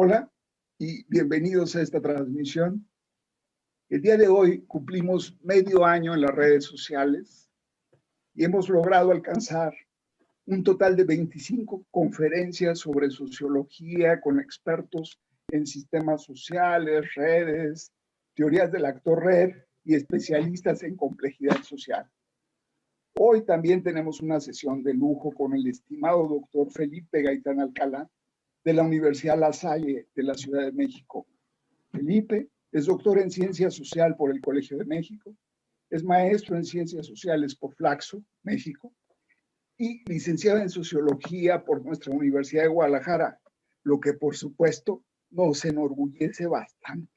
Hola y bienvenidos a esta transmisión. El día de hoy cumplimos medio año en las redes sociales y hemos logrado alcanzar un total de 25 conferencias sobre sociología con expertos en sistemas sociales, redes, teorías del actor red y especialistas en complejidad social. Hoy también tenemos una sesión de lujo con el estimado doctor Felipe Gaitán Alcalá de la Universidad La Salle de la Ciudad de México. Felipe es doctor en Ciencia Social por el Colegio de México, es maestro en Ciencias Sociales por Flaxo, México, y licenciado en Sociología por nuestra Universidad de Guadalajara, lo que por supuesto nos enorgullece bastante.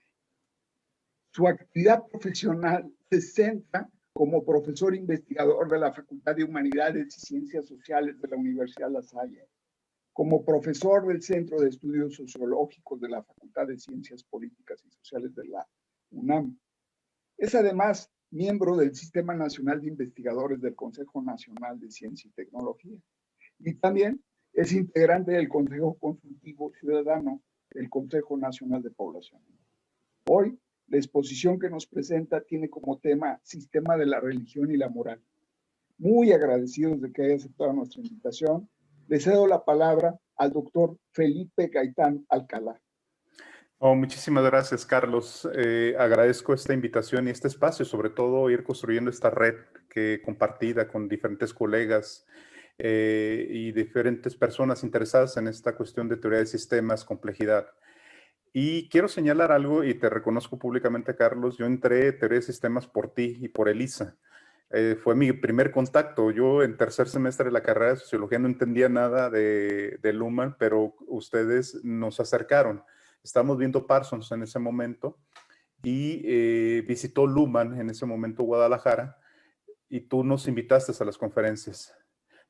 Su actividad profesional se centra como profesor investigador de la Facultad de Humanidades y Ciencias Sociales de la Universidad La Salle, como profesor del Centro de Estudios Sociológicos de la Facultad de Ciencias Políticas y Sociales de la UNAM. Es además miembro del Sistema Nacional de Investigadores del Consejo Nacional de Ciencia y Tecnología. Y también es integrante del Consejo Consultivo Ciudadano del Consejo Nacional de Población. Hoy, la exposición que nos presenta tiene como tema Sistema de la Religión y la Moral. Muy agradecidos de que haya aceptado nuestra invitación. Le cedo la palabra al doctor Felipe Gaitán Alcalá. Muchísimas gracias, Carlos. Agradezco esta invitación y este espacio, sobre todo ir construyendo esta red compartida con diferentes colegas y diferentes personas interesadas en esta cuestión de teoría de sistemas, complejidad. Y quiero señalar algo, y te reconozco públicamente, Carlos, yo entré en teoría de sistemas por ti y por Elisa. Fue mi primer contacto. Yo en tercer semestre de la carrera de Sociología no entendía nada de Luhmann, pero ustedes nos acercaron. Estábamos viendo Parsons en ese momento y visitó Luhmann en ese momento Guadalajara y tú nos invitaste a las conferencias.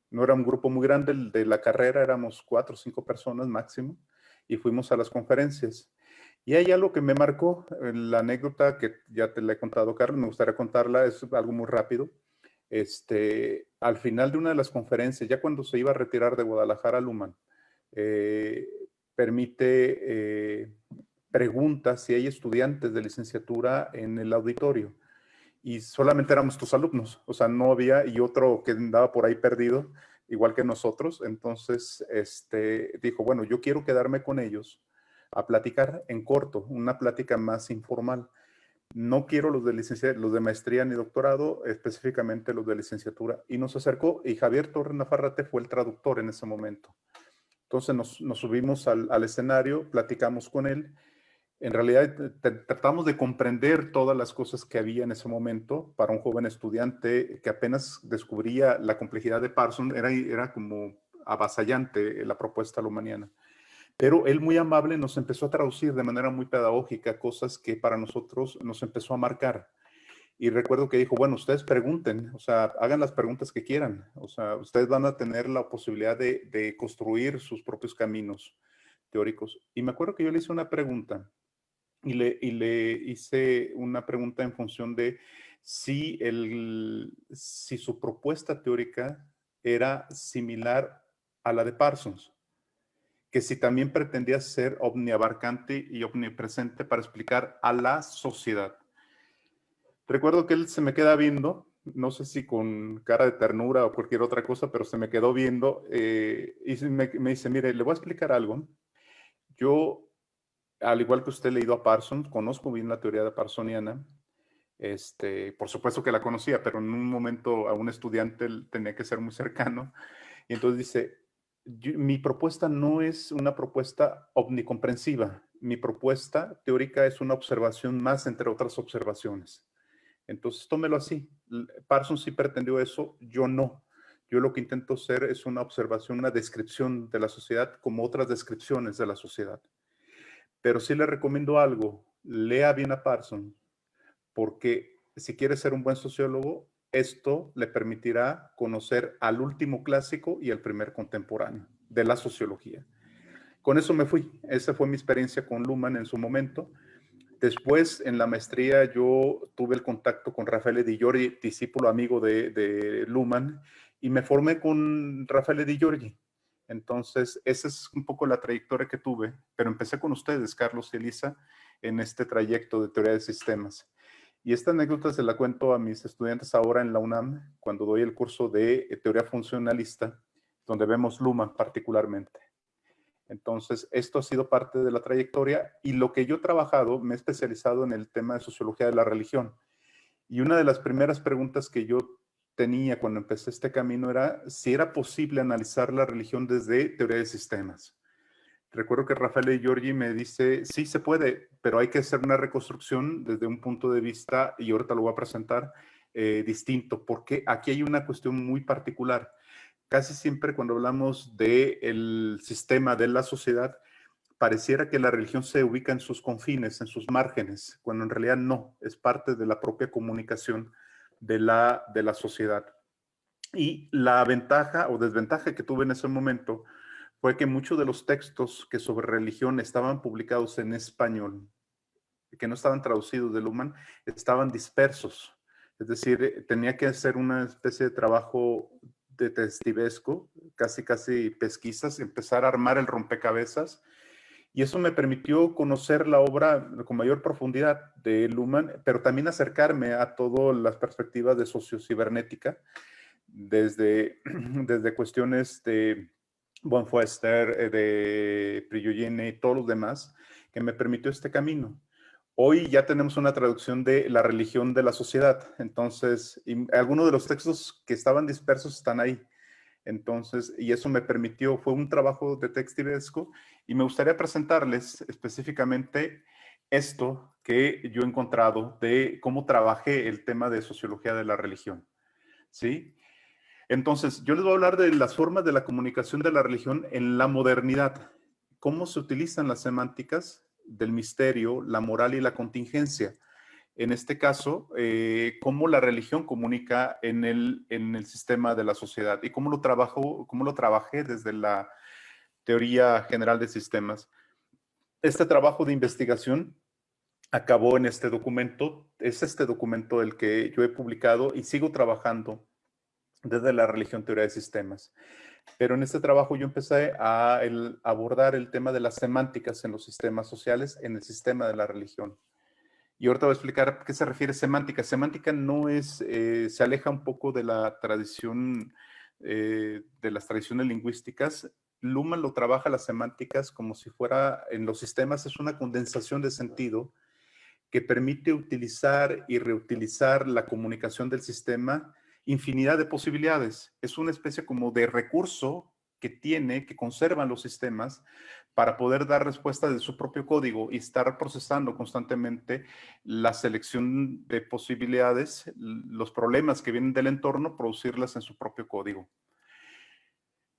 No era un grupo muy grande de la carrera, éramos 4 o 5 personas máximo y fuimos a las conferencias. Y hay algo que me marcó, la anécdota que ya te la he contado, Carlos, me gustaría contarla, es algo muy rápido. Al final de una de las conferencias, ya cuando se iba a retirar de Guadalajara Luhmann, permite preguntas si hay estudiantes de licenciatura en el auditorio. Y solamente éramos tus alumnos, o sea, no había, y otro que andaba por ahí perdido, igual que nosotros. Entonces, dijo, bueno, yo quiero quedarme con ellos a platicar en corto, una plática más informal. No quiero los de maestría ni doctorado, específicamente los de licenciatura. Y nos acercó, y Javier Torres Nafarrate fue el traductor en ese momento. Entonces nos subimos al escenario, platicamos con él. En realidad tratamos de comprender todas las cosas que había en ese momento para un joven estudiante que apenas descubría la complejidad de Parsons. Era como avasallante la propuesta lumaniana. Pero él muy amable nos empezó a traducir de manera muy pedagógica cosas que para nosotros nos empezó a marcar. Y recuerdo que dijo, bueno, ustedes pregunten, o sea, hagan las preguntas que quieran. O sea, ustedes van a tener la posibilidad de construir sus propios caminos teóricos. Y me acuerdo que yo le hice una pregunta y le hice una pregunta en función de si su propuesta teórica era similar a la de Parsons, que si también pretendía ser omniabarcante y omnipresente para explicar a la sociedad. Recuerdo que él se me queda viendo, no sé si con cara de ternura o cualquier otra cosa, pero se me quedó viendo y me dice, mire, le voy a explicar algo. Yo, al igual que usted, he leído a Parsons, conozco bien la teoría de parsoniana. Por supuesto que la conocía, pero en un momento a un estudiante tenía que ser muy cercano. Y entonces dice, mi propuesta no es una propuesta omnicomprensiva. Mi propuesta teórica es una observación más entre otras observaciones. Entonces, tómelo así. Parsons sí pretendió eso, yo no. Yo lo que intento hacer es una observación, una descripción de la sociedad como otras descripciones de la sociedad. Pero sí le recomiendo algo, lea bien a Parsons, porque si quiere ser un buen sociólogo, esto le permitirá conocer al último clásico y al primer contemporáneo de la sociología. Con eso me fui. Esa fue mi experiencia con Luhmann en su momento. Después, en la maestría, yo tuve el contacto con Raffaele Di Giorgi, discípulo amigo de Luhmann, y me formé con Raffaele Di Giorgi. Entonces, esa es un poco la trayectoria que tuve, pero empecé con ustedes, Carlos y Elisa, en este trayecto de teoría de sistemas. Y esta anécdota se la cuento a mis estudiantes ahora en la UNAM, cuando doy el curso de teoría funcionalista, donde vemos Luhmann particularmente. Entonces, esto ha sido parte de la trayectoria y lo que yo he trabajado, me he especializado en el tema de sociología de la religión. Y una de las primeras preguntas que yo tenía cuando empecé este camino era si era posible analizar la religión desde teoría de sistemas. Recuerdo que Rafael y Giorgi me dice, sí se puede, pero hay que hacer una reconstrucción desde un punto de vista, y ahorita lo voy a presentar, distinto, porque aquí hay una cuestión muy particular. Casi siempre cuando hablamos del sistema de la sociedad, pareciera que la religión se ubica en sus confines, en sus márgenes, cuando en realidad no, es parte de la propia comunicación de la sociedad. Y la ventaja o desventaja que tuve en ese momento fue que muchos de los textos que sobre religión estaban publicados en español, que no estaban traducidos de Luhmann, estaban dispersos. Es decir, tenía que hacer una especie de trabajo detectivesco, casi pesquisas, empezar a armar el rompecabezas. Y eso me permitió conocer la obra con mayor profundidad de Luhmann, pero también acercarme a todas las perspectivas de sociocibernética, desde cuestiones de Von Foester, de Prigogine y todos los demás, que me permitió este camino. Hoy ya tenemos una traducción de La religión de la sociedad, entonces, algunos de los textos que estaban dispersos están ahí. Entonces, y eso me permitió, fue un trabajo detectivesco, y me gustaría presentarles específicamente esto que yo he encontrado de cómo trabajé el tema de sociología de la religión, ¿sí? Entonces, yo les voy a hablar de las formas de la comunicación de la religión en la modernidad, cómo se utilizan las semánticas del misterio, la moral y la contingencia. En este caso, cómo la religión comunica en el sistema de la sociedad y cómo lo trabajé desde la teoría general de sistemas. Este trabajo de investigación acabó en este documento, es este documento el que yo he publicado y sigo trabajando desde la religión teoría de sistemas. Pero en este trabajo yo empecé a abordar el tema de las semánticas en los sistemas sociales, en el sistema de la religión. Y ahorita voy a explicar a qué se refiere semántica. Semántica no es, se aleja un poco de la tradición, de las tradiciones lingüísticas. Luhmann lo trabaja las semánticas como si fuera, en los sistemas es una condensación de sentido que permite utilizar y reutilizar la comunicación del sistema infinidad de posibilidades. Es una especie como de recurso que conservan los sistemas para poder dar respuesta de su propio código y estar procesando constantemente la selección de posibilidades, los problemas que vienen del entorno, producirlas en su propio código.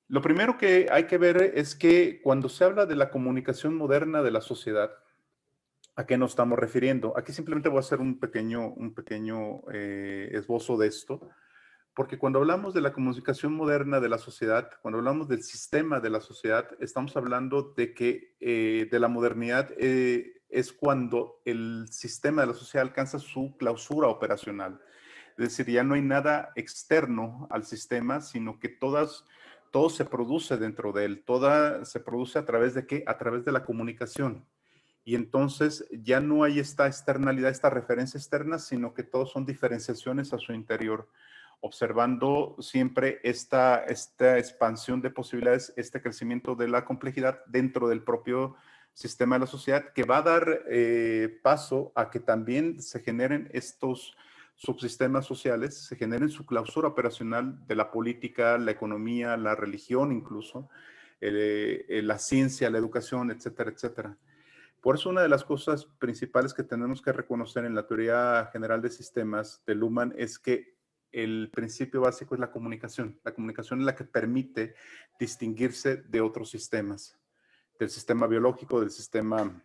Lo primero que hay que ver es que cuando se habla de la comunicación moderna de la sociedad, ¿a qué nos estamos refiriendo? Aquí simplemente voy a hacer un pequeño esbozo de esto, porque cuando hablamos de la comunicación moderna de la sociedad, cuando hablamos del sistema de la sociedad, estamos hablando de que de la modernidad es cuando el sistema de la sociedad alcanza su clausura operacional. Es decir, ya no hay nada externo al sistema, sino que todo se produce dentro de él, todo se produce a través de ¿qué? A través de la comunicación. Y entonces ya no hay esta externalidad, esta referencia externa, sino que todos son diferenciaciones a su interior, observando siempre esta expansión de posibilidades, este crecimiento de la complejidad dentro del propio sistema de la sociedad, que va a dar paso a que también se generen estos subsistemas sociales, se generen su clausura operacional de la política, la economía, la religión incluso, la ciencia, la educación, etcétera, etcétera. Por eso una de las cosas principales que tenemos que reconocer en la teoría general de sistemas de Luhmann es que el principio básico es la comunicación. La comunicación es la que permite distinguirse de otros sistemas, del sistema biológico, del sistema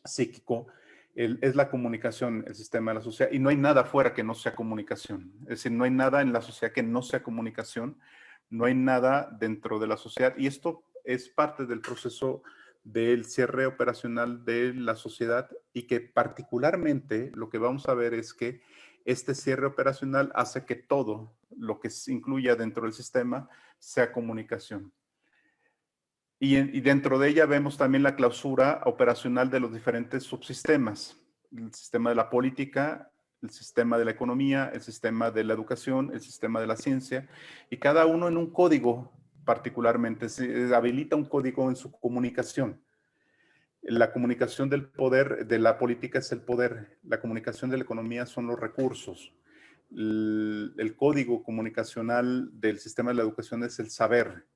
psíquico. Es la comunicación, el sistema de la sociedad, y no hay nada afuera que no sea comunicación. Es decir, no hay nada en la sociedad que no sea comunicación, no hay nada dentro de la sociedad, y esto es parte del proceso del cierre operacional de la sociedad, y que particularmente lo que vamos a ver es que este cierre operacional hace que todo lo que se incluya dentro del sistema sea comunicación. Y dentro de ella vemos también la clausura operacional de los diferentes subsistemas. El sistema de la política, el sistema de la economía, el sistema de la educación, el sistema de la ciencia, y cada uno en un código particularmente. Se habilita un código en su comunicación. La comunicación del poder, de la política es el poder. La comunicación de la economía son los recursos. El código comunicacional del sistema de la educación es el saber.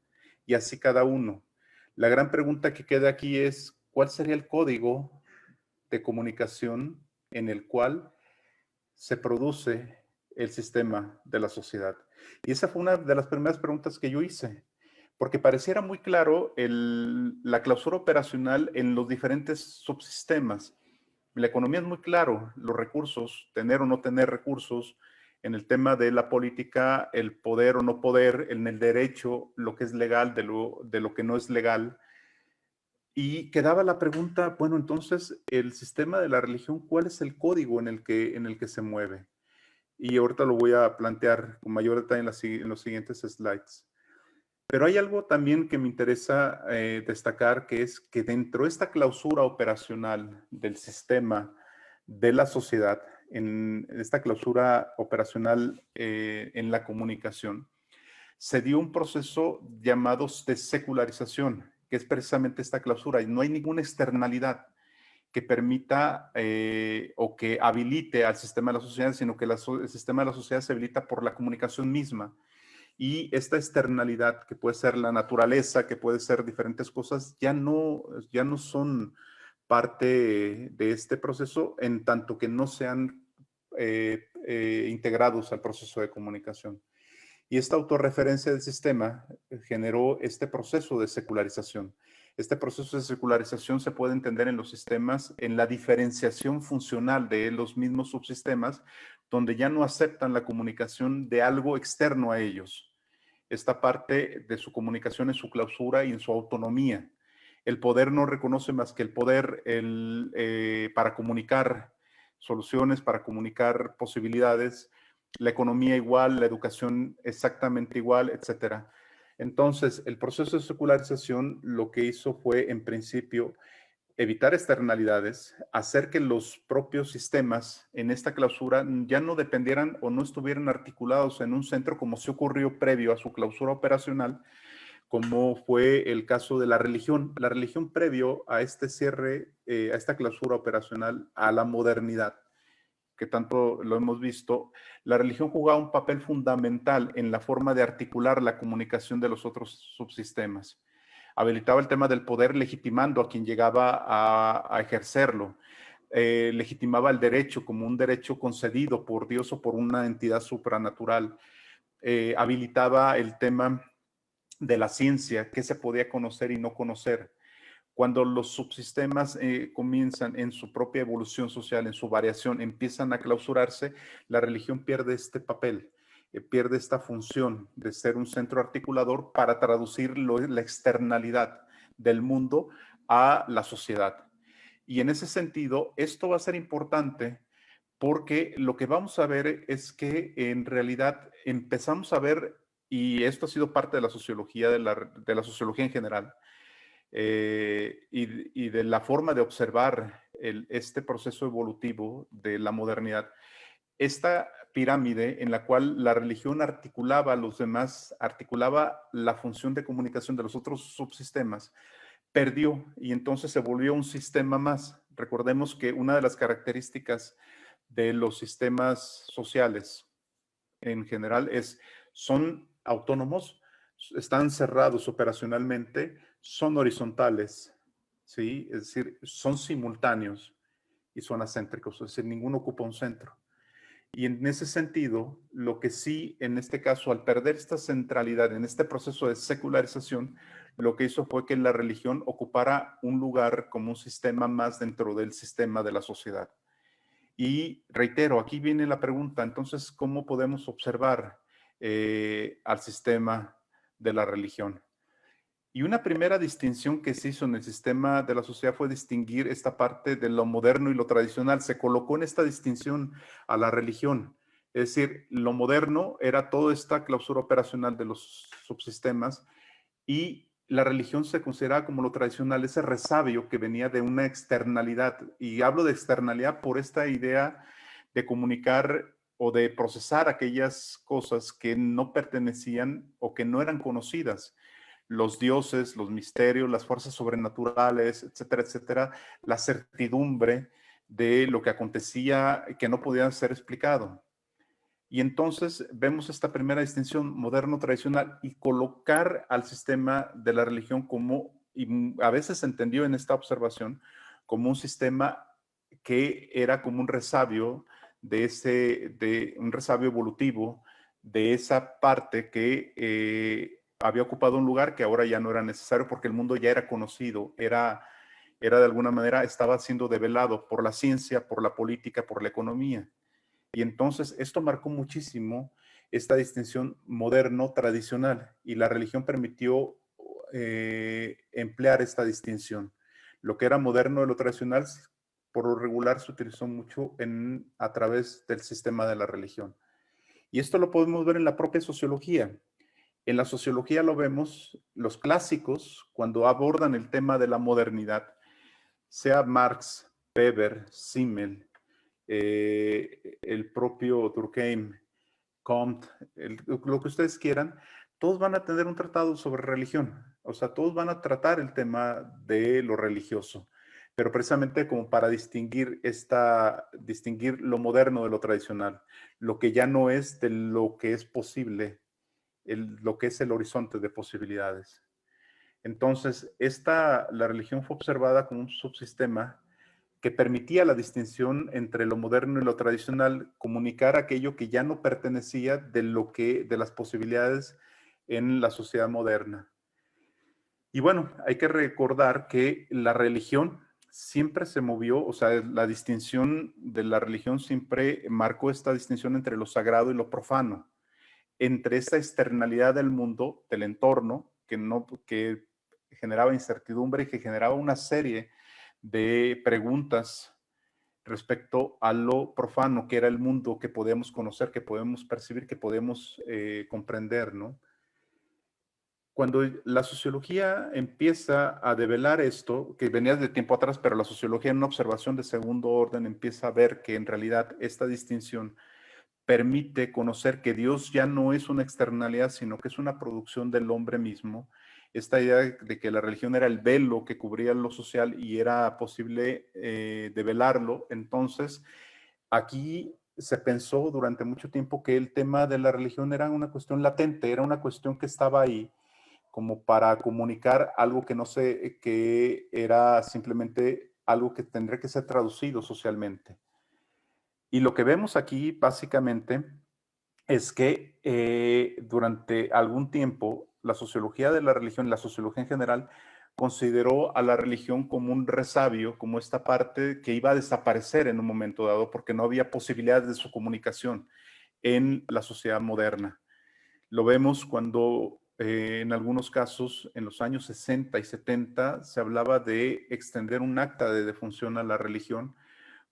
Y así cada uno. La gran pregunta que queda aquí es, ¿cuál sería el código de comunicación en el cual se produce el sistema de la sociedad? Y esa fue una de las primeras preguntas que yo hice, porque pareciera muy claro la clausura operacional en los diferentes subsistemas. La economía es muy claro, los recursos, tener o no tener recursos, en el tema de la política, el poder o no poder, en el derecho, lo que es legal de lo que no es legal. Y quedaba la pregunta, bueno, entonces, el sistema de la religión, ¿cuál es el código en el que se mueve? Y ahorita lo voy a plantear con mayor detalle en los siguientes slides. Pero hay algo también que me interesa destacar, que es que dentro de esta clausura operacional del sistema de la sociedad, en esta clausura operacional en la comunicación, se dio un proceso llamado de secularización, que es precisamente esta clausura, y no hay ninguna externalidad que permita o que habilite al sistema de la sociedad, sino que el sistema de la sociedad se habilita por la comunicación misma. Y esta externalidad, que puede ser la naturaleza, que puede ser diferentes cosas, ya no son parte de este proceso en tanto que no sean integrados al proceso de comunicación. Y esta autorreferencia del sistema generó este proceso de secularización. Este proceso de secularización se puede entender en los sistemas, en la diferenciación funcional de los mismos subsistemas, donde ya no aceptan la comunicación de algo externo a ellos. Esta parte de su comunicación en su clausura y en su autonomía. El poder no reconoce más que el poder para comunicar soluciones, para comunicar posibilidades, la economía igual, la educación exactamente igual, etcétera. Entonces, el proceso de secularización lo que hizo fue, en principio, evitar externalidades, hacer que los propios sistemas en esta clausura ya no dependieran o no estuvieran articulados en un centro como se ocurrió previo a su clausura operacional, como fue el caso de la religión. La religión previo a este cierre, a esta clausura operacional, a la modernidad, que tanto lo hemos visto, la religión jugaba un papel fundamental en la forma de articular la comunicación de los otros subsistemas. Habilitaba el tema del poder legitimando a quien llegaba a ejercerlo. Legitimaba el derecho como un derecho concedido por Dios o por una entidad supranatural. Habilitaba el tema de la ciencia, qué se podía conocer y no conocer. Cuando los subsistemas comienzan en su propia evolución social, en su variación, empiezan a clausurarse, la religión pierde este papel, pierde esta función de ser un centro articulador para traducir la externalidad del mundo a la sociedad. Y en ese sentido, esto va a ser importante porque lo que vamos a ver es que en realidad empezamos a ver, y esto ha sido parte de la sociología, de la sociología en general, y de la forma de observar este proceso evolutivo de la modernidad, esta pirámide en la cual la religión articulaba a los demás, articulaba la función de comunicación de los otros subsistemas, perdió y entonces se volvió un sistema más. Recordemos que una de las características de los sistemas sociales en general son autónomos, están cerrados operacionalmente, son horizontales, ¿sí? Es decir, son simultáneos y son acéntricos, es decir, ninguno ocupa un centro. Y en ese sentido, lo que sí, en este caso, al perder esta centralidad en este proceso de secularización, lo que hizo fue que la religión ocupara un lugar como un sistema más dentro del sistema de la sociedad. Y reitero, aquí viene la pregunta, entonces, ¿cómo podemos observar al sistema de la religión? Y una primera distinción que se hizo en el sistema de la sociedad fue distinguir esta parte de lo moderno y lo tradicional. Se colocó en esta distinción a la religión. Es decir, lo moderno era toda esta clausura operacional de los subsistemas y la religión se consideraba como lo tradicional, ese resabio que venía de una externalidad. Y hablo de externalidad por esta idea de comunicar o de procesar aquellas cosas que no pertenecían o que no eran conocidas. Los dioses, los misterios, las fuerzas sobrenaturales, etcétera, etcétera, la certidumbre de lo que acontecía que no podía ser explicado. Y entonces vemos esta primera distinción moderno-tradicional y colocar al sistema de la religión como, y a veces se entendió en esta observación, como un sistema que era como un resabio de un resabio evolutivo de esa parte que había ocupado un lugar que ahora ya no era necesario porque el mundo ya era conocido, era de alguna manera, estaba siendo develado por la ciencia, por la política, por la economía. Y entonces esto marcó muchísimo esta distinción moderno-tradicional y la religión permitió emplear esta distinción. Lo que era moderno de lo tradicional, por lo regular, se utilizó mucho a través del sistema de la religión. Y esto lo podemos ver en la propia sociología. En la sociología lo vemos, los clásicos, cuando abordan el tema de la modernidad, sea Marx, Weber, Simmel, el propio Durkheim, Comte, lo que ustedes quieran, todos van a tener un tratado sobre religión. O sea, todos van a tratar el tema de lo religioso, pero precisamente como para distinguir lo moderno de lo tradicional, lo que ya no es de lo que es posible, lo que es el horizonte de posibilidades. Entonces, la religión fue observada como un subsistema que permitía la distinción entre lo moderno y lo tradicional, comunicar aquello que ya no pertenecía de las posibilidades en la sociedad moderna. Y bueno, hay que recordar que la religión siempre se movió, o sea, la distinción de la religión siempre marcó esta distinción entre lo sagrado y lo profano, entre esa externalidad del mundo, del entorno, que generaba incertidumbre y que generaba una serie de preguntas respecto a lo profano, que era el mundo que podemos conocer, que podemos percibir, que podemos comprender, ¿no? Cuando la sociología empieza a develar esto, que venía de tiempo atrás, pero la sociología en una observación de segundo orden empieza a ver que en realidad esta distinción permite conocer que Dios ya no es una externalidad, sino que es una producción del hombre mismo. Esta idea de que la religión era el velo que cubría lo social y era posible develarlo. Entonces, aquí se pensó durante mucho tiempo que el tema de la religión era una cuestión latente, era una cuestión que estaba ahí como para comunicar algo que no sé, que era simplemente algo que tendría que ser traducido socialmente. Y lo que vemos aquí básicamente es que durante algún tiempo la sociología de la religión, la sociología en general, consideró a la religión como un resabio, como esta parte que iba a desaparecer en un momento dado porque no había posibilidades de su comunicación en la sociedad moderna. Lo vemos cuando en algunos casos, en los años 60 y 70, se hablaba de extender un acta de defunción a la religión,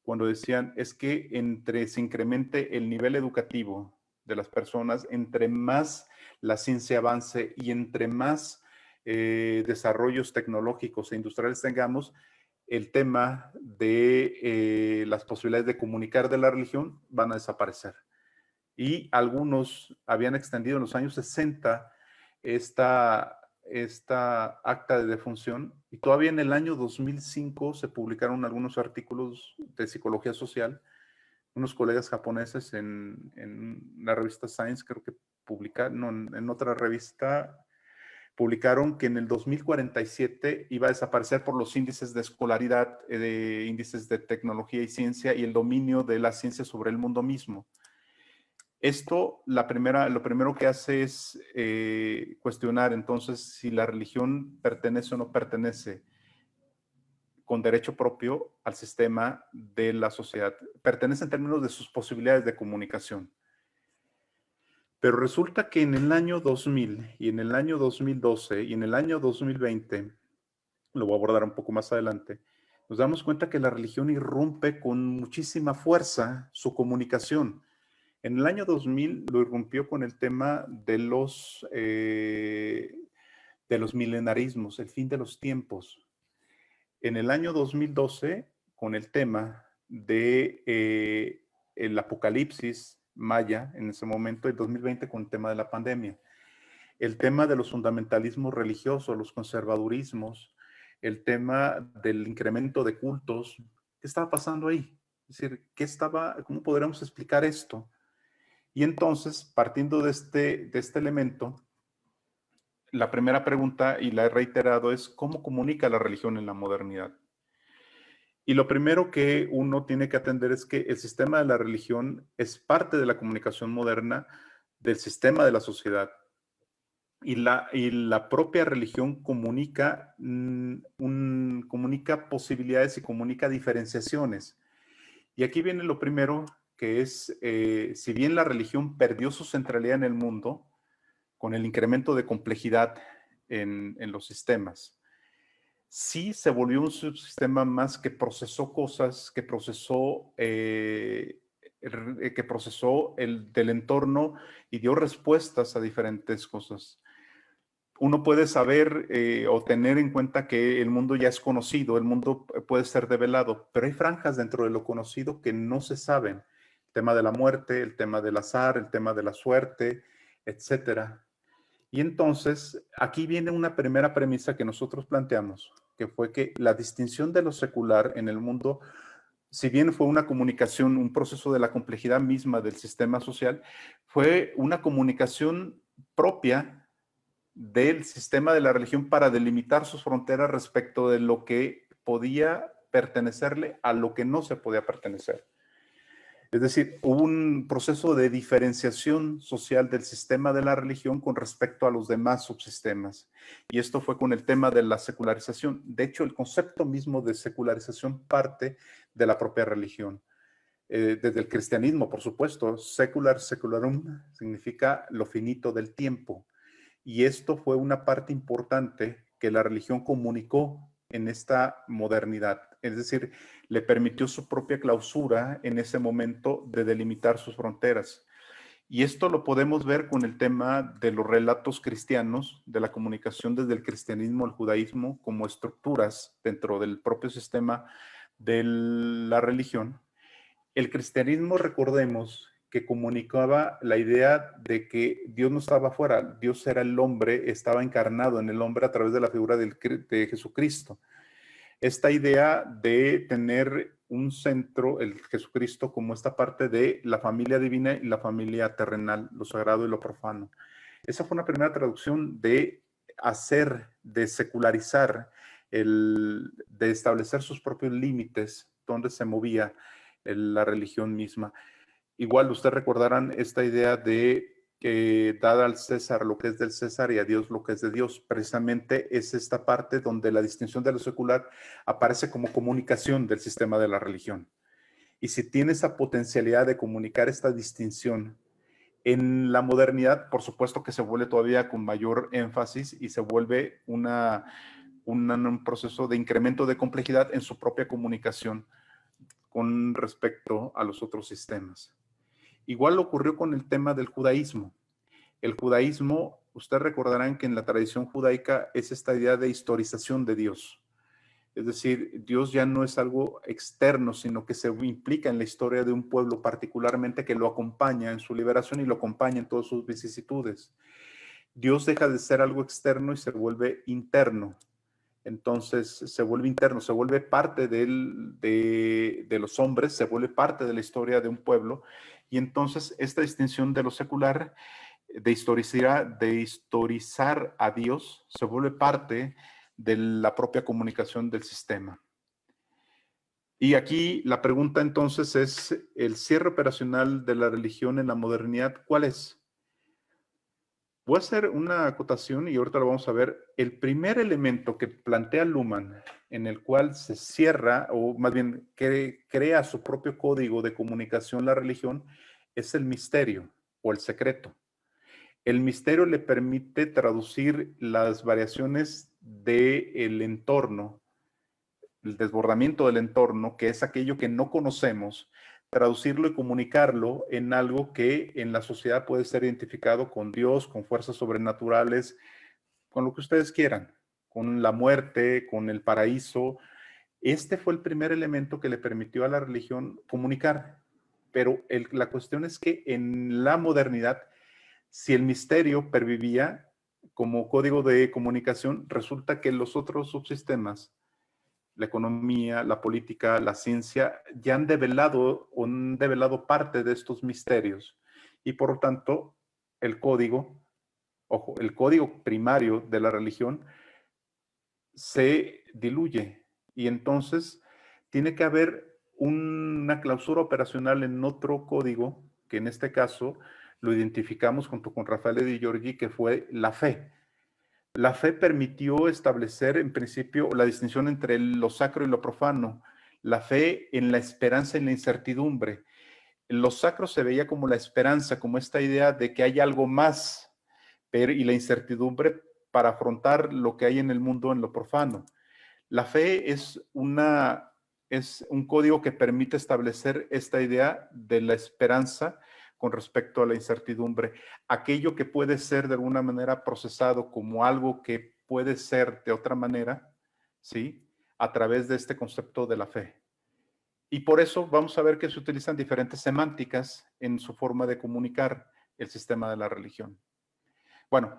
cuando decían es que entre se incremente el nivel educativo de las personas, entre más la ciencia avance y entre más desarrollos tecnológicos e industriales tengamos, el tema de las posibilidades de comunicar de la religión van a desaparecer. Y algunos habían extendido en los años 60 esta acta de defunción y todavía en el año 2005 se publicaron algunos artículos de psicología social. Unos colegas japoneses en la revista Science, creo que publicaron, no, en otra revista, publicaron que en el 2047 iba a desaparecer por los índices de escolaridad, de índices de tecnología y ciencia y el dominio de la ciencia sobre el mundo mismo. Esto, lo primero que hace es cuestionar entonces si la religión pertenece o no pertenece con derecho propio al sistema de la sociedad. Pertenece en términos de sus posibilidades de comunicación. Pero resulta que en el año 2000 y en el año 2012 y en el año 2020, lo voy a abordar un poco más adelante, nos damos cuenta que la religión irrumpe con muchísima fuerza su comunicación. En el año 2000 lo irrumpió con el tema de de los milenarismos, el fin de los tiempos. En el año 2012, con el tema de el apocalipsis maya, en ese momento, el 2020 con el tema de la pandemia, el tema de los fundamentalismos religiosos, los conservadurismos, el tema del incremento de cultos. ¿Qué estaba pasando ahí? Es decir, ¿cómo podríamos explicar esto? Y entonces, partiendo de este elemento, la primera pregunta, y la he reiterado, es ¿cómo comunica la religión en la modernidad? Y lo primero que uno tiene que atender es que el sistema de la religión es parte de la comunicación moderna del sistema de la sociedad. Y la propia religión comunica, comunica posibilidades y comunica diferenciaciones. Y aquí viene lo primero, que es, si bien la religión perdió su centralidad en el mundo, con el incremento de complejidad en los sistemas, sí se volvió un subsistema más que procesó cosas, que procesó del entorno y dio respuestas a diferentes cosas. Uno puede saber o tener en cuenta que el mundo ya es conocido, el mundo puede ser develado, pero hay franjas dentro de lo conocido que no se saben. El tema de la muerte, el tema del azar, el tema de la suerte, etcétera. Y entonces, aquí viene una primera premisa que nosotros planteamos, que fue que la distinción de lo secular en el mundo, si bien fue una comunicación, un proceso de la complejidad misma del sistema social, fue una comunicación propia del sistema de la religión para delimitar sus fronteras respecto de lo que podía pertenecerle a lo que no se podía pertenecer. Es decir, hubo un proceso de diferenciación social del sistema de la religión con respecto a los demás subsistemas. Y esto fue con el tema de la secularización. De hecho, el concepto mismo de secularización parte de la propia religión. Desde el cristianismo, por supuesto, secular, secularum, significa lo finito del tiempo. Y esto fue una parte importante que la religión comunicó en esta modernidad. Es decir, le permitió su propia clausura en ese momento de delimitar sus fronteras. Y esto lo podemos ver con el tema de los relatos cristianos, de la comunicación desde el cristianismo al judaísmo como estructuras dentro del propio sistema de la religión. El cristianismo, recordemos, que comunicaba la idea de que Dios no estaba afuera, Dios era el hombre, estaba encarnado en el hombre a través de la figura de Jesucristo. Esta idea de tener un centro, el Jesucristo, como esta parte de la familia divina y la familia terrenal, lo sagrado y lo profano. Esa fue una primera traducción de de secularizar, de establecer sus propios límites, donde se movía la religión misma. Igual ustedes recordarán esta idea de que dada al César lo que es del César y a Dios lo que es de Dios. Precisamente es esta parte donde la distinción de lo secular aparece como comunicación del sistema de la religión. Y si tiene esa potencialidad de comunicar esta distinción en la modernidad, por supuesto que se vuelve todavía con mayor énfasis y se vuelve un proceso de incremento de complejidad en su propia comunicación con respecto a los otros sistemas. Igual ocurrió con el tema del judaísmo. El judaísmo, ustedes recordarán que en la tradición judaica es esta idea de historización de Dios. Es decir, Dios ya no es algo externo, sino que se implica en la historia de un pueblo, particularmente que lo acompaña en su liberación y lo acompaña en todas sus vicisitudes. Dios deja de ser algo externo y se vuelve interno. Entonces se vuelve interno, se vuelve parte de los hombres, se vuelve parte de la historia de un pueblo. Y entonces esta distinción de lo secular, de historizar a Dios, se vuelve parte de la propia comunicación del sistema. Y aquí la pregunta entonces es, ¿el cierre operacional de la religión en la modernidad cuál es? Voy a hacer una acotación y ahorita lo vamos a ver. El primer elemento que plantea Luhmann, en el cual se cierra, o más bien crea su propio código de comunicación la religión, es el misterio o el secreto. El misterio le permite traducir las variaciones del entorno, el desbordamiento del entorno, que es aquello que no conocemos, traducirlo y comunicarlo en algo que en la sociedad puede ser identificado con Dios, con fuerzas sobrenaturales, con lo que ustedes quieran, con la muerte, con el paraíso. Este fue el primer elemento que le permitió a la religión comunicar. Pero la cuestión es que en la modernidad, si el misterio pervivía como código de comunicación, resulta que los otros subsistemas, la economía, la política, la ciencia, ya han develado parte de estos misterios. Y por lo tanto, el código, ojo, el código primario de la religión se diluye. Y entonces tiene que haber una clausura operacional en otro código, que en este caso lo identificamos junto con Rafael Di Giorgi, que fue la fe. La fe permitió establecer en principio la distinción entre lo sacro y lo profano, la fe en la esperanza y la incertidumbre. Lo sacro se veía como la esperanza, como esta idea de que hay algo más, y la incertidumbre para afrontar lo que hay en el mundo en lo profano. La fe es un código que permite establecer esta idea de la esperanza con respecto a la incertidumbre. Aquello que puede ser de alguna manera procesado como algo que puede ser de otra manera, ¿sí? A través de este concepto de la fe. Y por eso vamos a ver que se utilizan diferentes semánticas en su forma de comunicar el sistema de la religión. Bueno,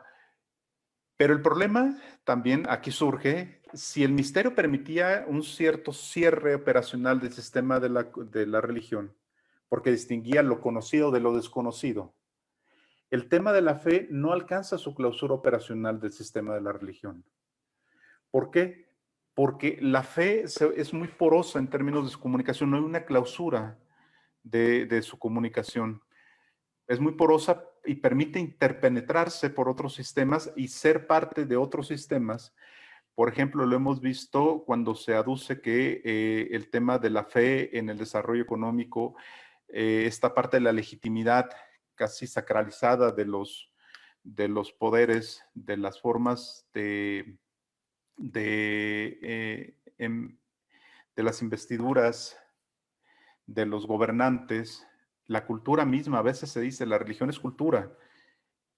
pero el problema también aquí surge, si el misterio permitía un cierto cierre operacional del sistema de la religión, porque distinguía lo conocido de lo desconocido, el tema de la fe no alcanza su clausura operacional del sistema de la religión. ¿Por qué? Porque la fe es muy porosa en términos de su comunicación, no hay una clausura de su comunicación. Es muy porosa y permite interpenetrarse por otros sistemas y ser parte de otros sistemas. Por ejemplo, lo hemos visto cuando se aduce que el tema de la fe en el desarrollo económico, esta parte de la legitimidad casi sacralizada de los poderes, de las formas de las investiduras, de los gobernantes, la cultura misma, a veces se dice, la religión es cultura.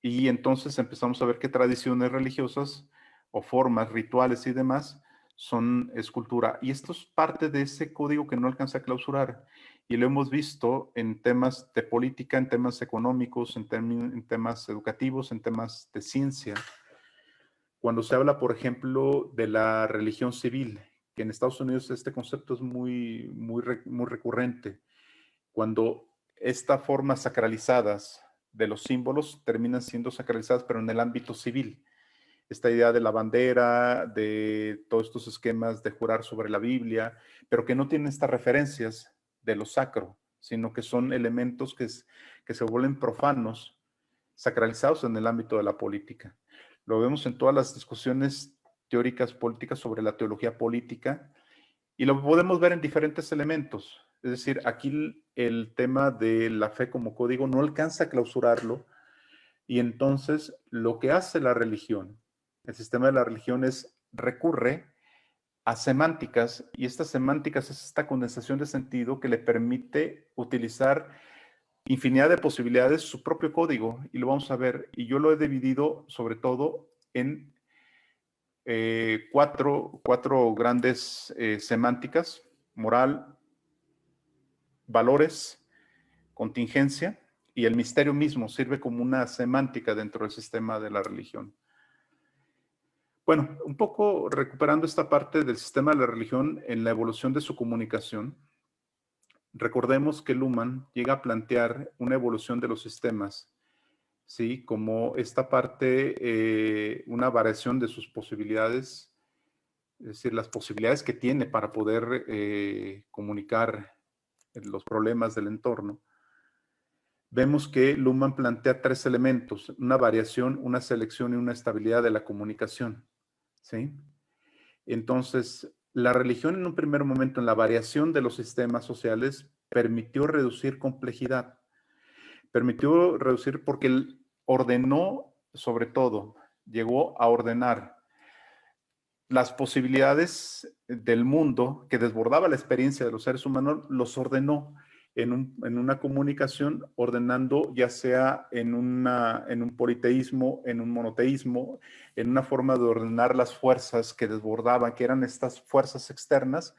Y entonces empezamos a ver qué tradiciones religiosas o formas, rituales y demás es cultura. Y esto es parte de ese código que no alcanza a clausurar. Y lo hemos visto en temas de política, en temas económicos, en temas educativos, en temas de ciencia. Cuando se habla, por ejemplo, de la religión civil, que en Estados Unidos este concepto es muy recurrente. Cuando estas formas sacralizadas de los símbolos terminan siendo sacralizadas, pero en el ámbito civil. Esta idea de la bandera, de todos estos esquemas de jurar sobre la Biblia, pero que no tienen estas referencias de lo sacro, sino que son elementos que se vuelven profanos, sacralizados en el ámbito de la política. Lo vemos en todas las discusiones teóricas políticas sobre la teología política y lo podemos ver en diferentes elementos. Es decir, aquí el tema de la fe como código no alcanza a clausurarlo y entonces lo que hace la religión, el sistema de la religión recurre a semánticas y estas semánticas es esta condensación de sentido que le permite utilizar infinidad de posibilidades, su propio código, y lo vamos a ver. Y yo lo he dividido sobre todo en cuatro grandes semánticas: moral, valores, contingencia, y el misterio mismo sirve como una semántica dentro del sistema de la religión. Bueno, un poco recuperando esta parte del sistema de la religión en la evolución de su comunicación, recordemos que Luhmann llega a plantear una evolución de los sistemas, ¿sí? Como esta parte, una variación de sus posibilidades, es decir, las posibilidades que tiene para poder comunicar los problemas del entorno. Vemos que Luhmann plantea tres elementos: una variación, una selección y una estabilidad de la comunicación, ¿sí? Entonces, la religión en un primer momento, en la variación de los sistemas sociales, permitió reducir complejidad. Permitió reducir porque él ordenó, sobre todo, llegó a ordenar las posibilidades del mundo que desbordaba la experiencia de los seres humanos, los ordenó en una comunicación, ordenando ya sea en un politeísmo, en un monoteísmo, en una forma de ordenar las fuerzas que desbordaban, que eran estas fuerzas externas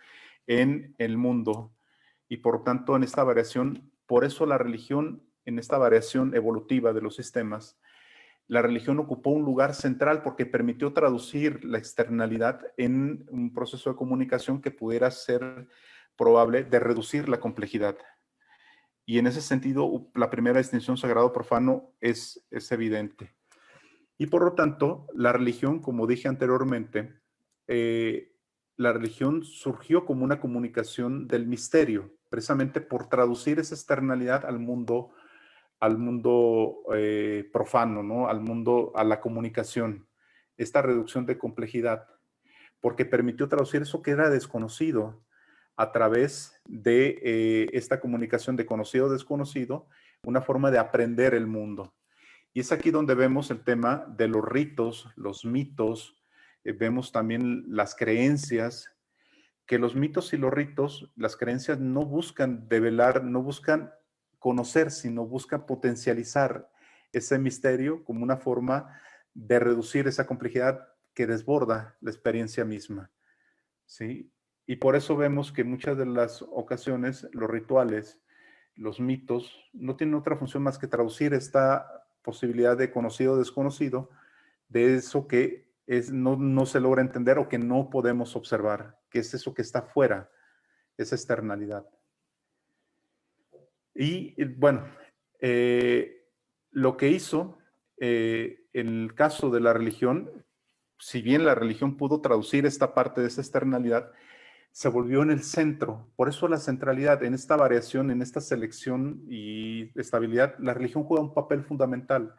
en el mundo. Y por tanto, en esta variación, por eso la religión, en esta variación evolutiva de los sistemas, la religión ocupó un lugar central porque permitió traducir la externalidad en un proceso de comunicación que pudiera ser probable de reducir la complejidad. Y en ese sentido, la primera distinción sagrado-profano es evidente. Y por lo tanto, la religión, como dije anteriormente, la religión surgió como una comunicación del misterio, precisamente por traducir esa externalidad al mundo profano, ¿no? Al mundo, a la comunicación, esta reducción de complejidad, porque permitió traducir eso que era desconocido a través de esta comunicación de conocido-desconocido, una forma de aprender el mundo. Y es aquí donde vemos el tema de los ritos, los mitos, vemos también las creencias, que los mitos y los ritos, las creencias no buscan develar, no buscan conocer, sino buscan potencializar ese misterio como una forma de reducir esa complejidad que desborda la experiencia misma. ¿Sí? Y por eso vemos que muchas de las ocasiones los rituales, los mitos, no tienen otra función más que traducir esta posibilidad de conocido o desconocido, de eso que no se logra entender o que no podemos observar, que es eso que está fuera, esa externalidad. Y bueno, lo que hizo en el caso de la religión, si bien la religión pudo traducir esta parte de esa externalidad, se volvió en el centro. Por eso la centralidad en esta variación, en esta selección y estabilidad, la religión juega un papel fundamental,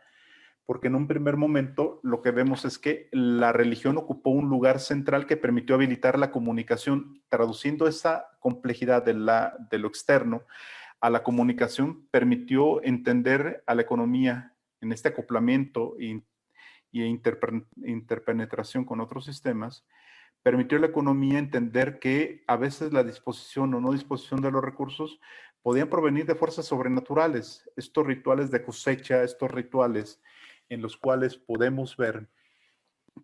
porque en un primer momento lo que vemos es que la religión ocupó un lugar central que permitió habilitar la comunicación, traduciendo esa complejidad de lo externo a la comunicación, permitió entender a la economía en este acoplamiento y interpenetración con otros sistemas, permitió a la economía entender que a veces la disposición o no disposición de los recursos podían provenir de fuerzas sobrenaturales. Estos rituales de cosecha, estos rituales en los cuales podemos ver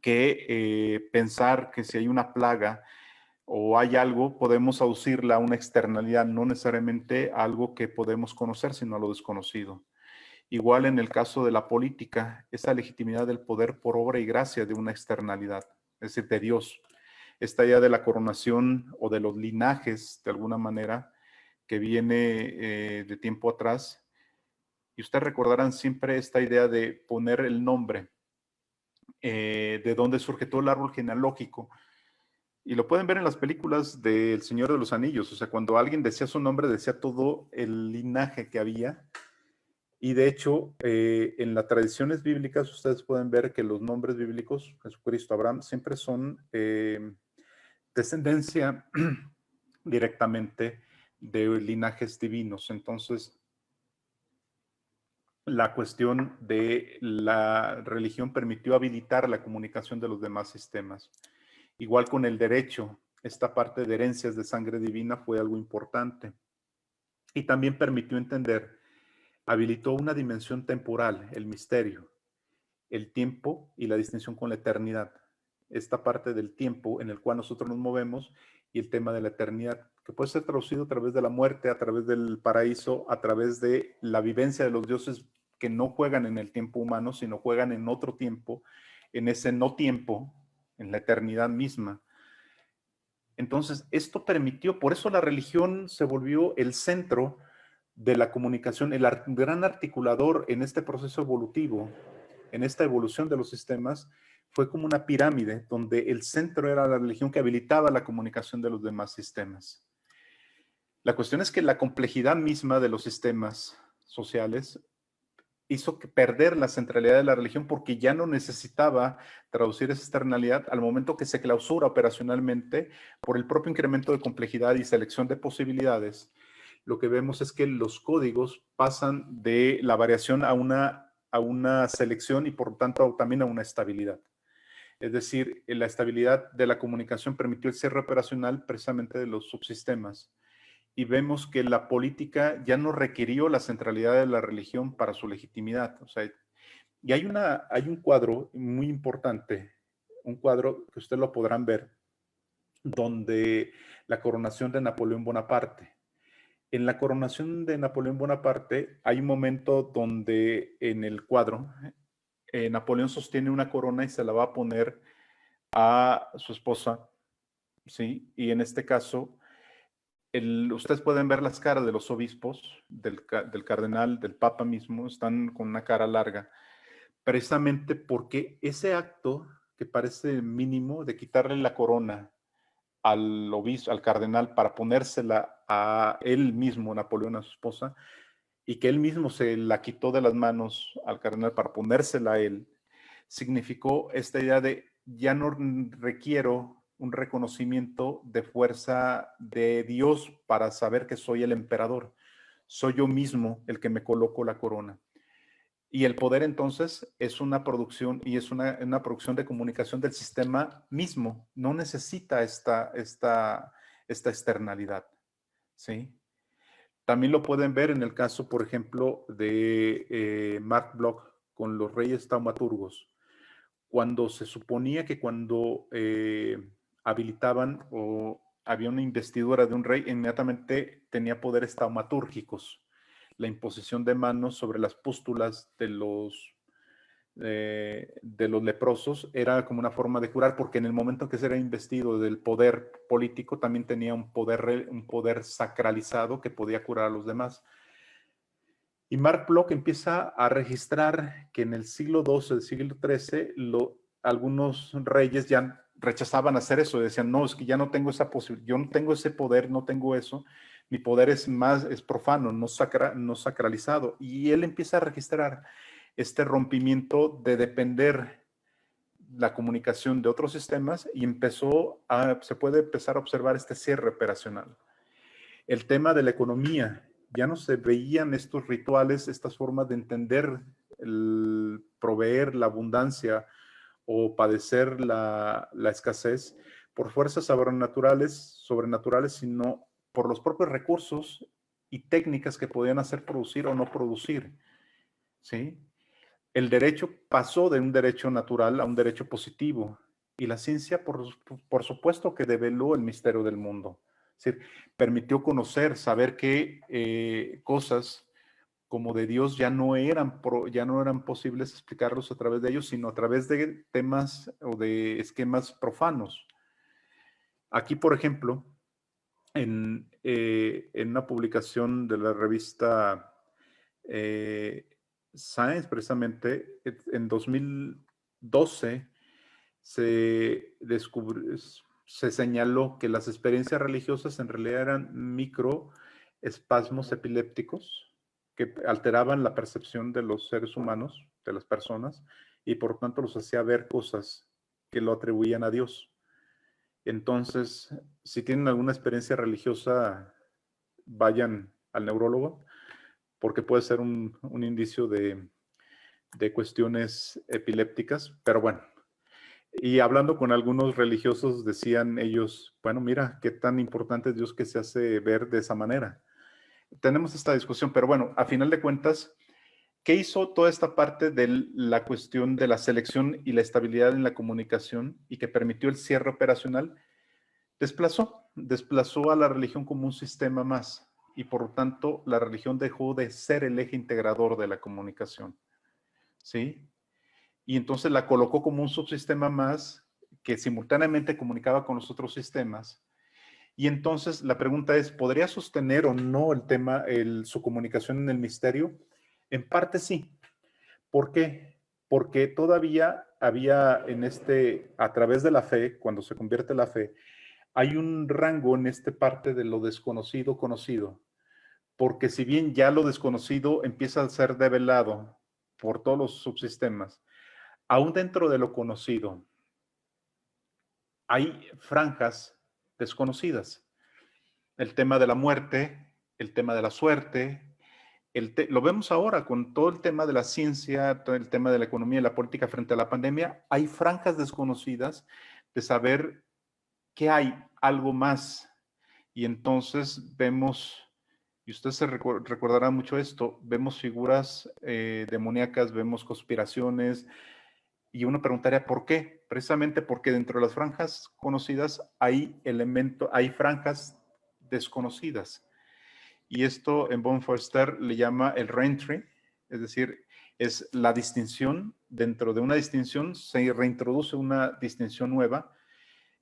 que pensar que si hay una plaga o hay algo, podemos aducirla a una externalidad, no necesariamente a algo que podemos conocer, sino a lo desconocido. Igual en el caso de la política, esa legitimidad del poder por obra y gracia de una externalidad, es decir, de Dios. Esta idea de la coronación o de los linajes, de alguna manera, que viene de tiempo atrás. Y ustedes recordarán siempre esta idea de poner el nombre, de dónde surge todo el árbol genealógico. Y lo pueden ver en las películas del Señor de los Anillos. O sea, cuando alguien decía su nombre, decía todo el linaje que había. Y de hecho, en las tradiciones bíblicas, ustedes pueden ver que los nombres bíblicos, Jesucristo, Abraham, siempre son descendencia directamente de linajes divinos. Entonces, la cuestión de la religión permitió habilitar la comunicación de los demás sistemas. Igual con el derecho, esta parte de herencias de sangre divina fue algo importante. Y también permitió entender, habilitó una dimensión temporal, el misterio, el tiempo y la distinción con la eternidad. Esta parte del tiempo en el cual nosotros nos movemos y el tema de la eternidad, que puede ser traducido a través de la muerte, a través del paraíso, a través de la vivencia de los dioses que no juegan en el tiempo humano, sino juegan en otro tiempo, en ese no tiempo, en la eternidad misma. Entonces, esto permitió, por eso la religión se volvió el centro de la comunicación, el gran articulador en este proceso evolutivo, en esta evolución de los sistemas, fue como una pirámide donde el centro era la religión que habilitaba la comunicación de los demás sistemas. La cuestión es que la complejidad misma de los sistemas sociales hizo que perder la centralidad de la religión porque ya no necesitaba traducir esa externalidad al momento que se clausura operacionalmente por el propio incremento de complejidad y selección de posibilidades. Lo que vemos es que los códigos pasan de la variación a una selección y por tanto también a una estabilidad. Es decir, la estabilidad de la comunicación permitió el cierre operacional precisamente de los subsistemas y vemos que la política ya no requirió la centralidad de la religión para su legitimidad. O sea, y hay un cuadro muy importante, un cuadro que ustedes lo podrán ver, donde la coronación de Napoleón Bonaparte. En la coronación de Napoleón Bonaparte hay un momento donde en el cuadro Napoleón sostiene una corona y se la va a poner a su esposa, ¿sí? Y en este caso, ustedes pueden ver las caras de los obispos, del cardenal, del papa mismo, están con una cara larga, precisamente porque ese acto que parece mínimo de quitarle la corona al obispo, al cardenal, para ponérsela a él mismo, Napoleón, a su esposa, y que él mismo se la quitó de las manos al cardenal para ponérsela a él, significó esta idea de ya no requiero un reconocimiento de fuerza de Dios para saber que soy el emperador. Soy yo mismo el que me coloco la corona. Y el poder entonces es una producción y es una producción de comunicación del sistema mismo. No necesita esta externalidad. ¿Sí? También lo pueden ver en el caso, por ejemplo, de Marc Bloch con los reyes taumaturgos. Cuando se suponía que cuando habilitaban o había una investidura de un rey, inmediatamente tenía poderes taumatúrgicos, la imposición de manos sobre las pústulas de los leprosos era como una forma de curar, porque en el momento en que se era investido del poder político, también tenía un poder sacralizado que podía curar a los demás. Y Marc Bloch empieza a registrar que en el siglo XII, el siglo XIII, algunos reyes ya rechazaban hacer eso, decían, no, es que ya no tengo esa posibilidad, yo no tengo ese poder, no tengo eso, mi poder es profano, no sacralizado. Y él empieza a registrar este rompimiento de depender la comunicación de otros sistemas y se puede empezar a observar este cierre operacional. El tema de la economía, ya no se veían estos rituales, estas formas de entender el proveer la abundancia o padecer la escasez por fuerzas sobrenaturales, sino por los propios recursos y técnicas que podían hacer producir o no producir. ¿Sí? El derecho pasó de un derecho natural a un derecho positivo y la ciencia, por supuesto, que develó el misterio del mundo. Es decir, permitió conocer, saber que cosas como de Dios ya no eran posibles explicarlos a través de ellos, sino a través de temas o de esquemas profanos. Aquí, por ejemplo, en una publicación de la revista Science, precisamente, en 2012 se señaló que las experiencias religiosas en realidad eran microespasmos epilépticos que alteraban la percepción de los seres humanos, de las personas, y por tanto los hacía ver cosas que lo atribuían a Dios. Entonces, si tienen alguna experiencia religiosa, vayan al neurólogo, porque puede ser un indicio de cuestiones epilépticas, pero bueno. Y hablando con algunos religiosos, decían ellos, bueno, mira, qué tan importante es Dios que se hace ver de esa manera. Tenemos esta discusión, pero bueno, a final de cuentas, ¿qué hizo toda esta parte de la cuestión de la selección y la estabilidad en la comunicación y que permitió el cierre operacional? Desplazó a la religión como un sistema más y por lo tanto la religión dejó de ser el eje integrador de la comunicación, ¿sí? Y entonces la colocó como un subsistema más que simultáneamente comunicaba con los otros sistemas. Y entonces la pregunta es, ¿podría sostener o no el tema, su comunicación en el misterio? En parte sí. ¿Por qué? Porque todavía había a través de la fe, cuando se convierte la fe, hay un rango en esta parte de lo desconocido conocido. Porque si bien ya lo desconocido empieza a ser develado por todos los subsistemas, aún dentro de lo conocido hay franjas desconocidas. El tema de la muerte, el tema de la suerte, lo vemos ahora con todo el tema de la ciencia, todo el tema de la economía y la política frente a la pandemia. Hay franjas desconocidas de saber que hay algo más Y entonces vemos, y usted se recordará mucho esto, vemos figuras demoníacas, vemos conspiraciones, y uno preguntaría ¿por qué? Precisamente porque dentro de las franjas conocidas hay hay franjas desconocidas. Y esto en von Foster le llama el reentry, es decir, es la distinción, dentro de una distinción se reintroduce una distinción nueva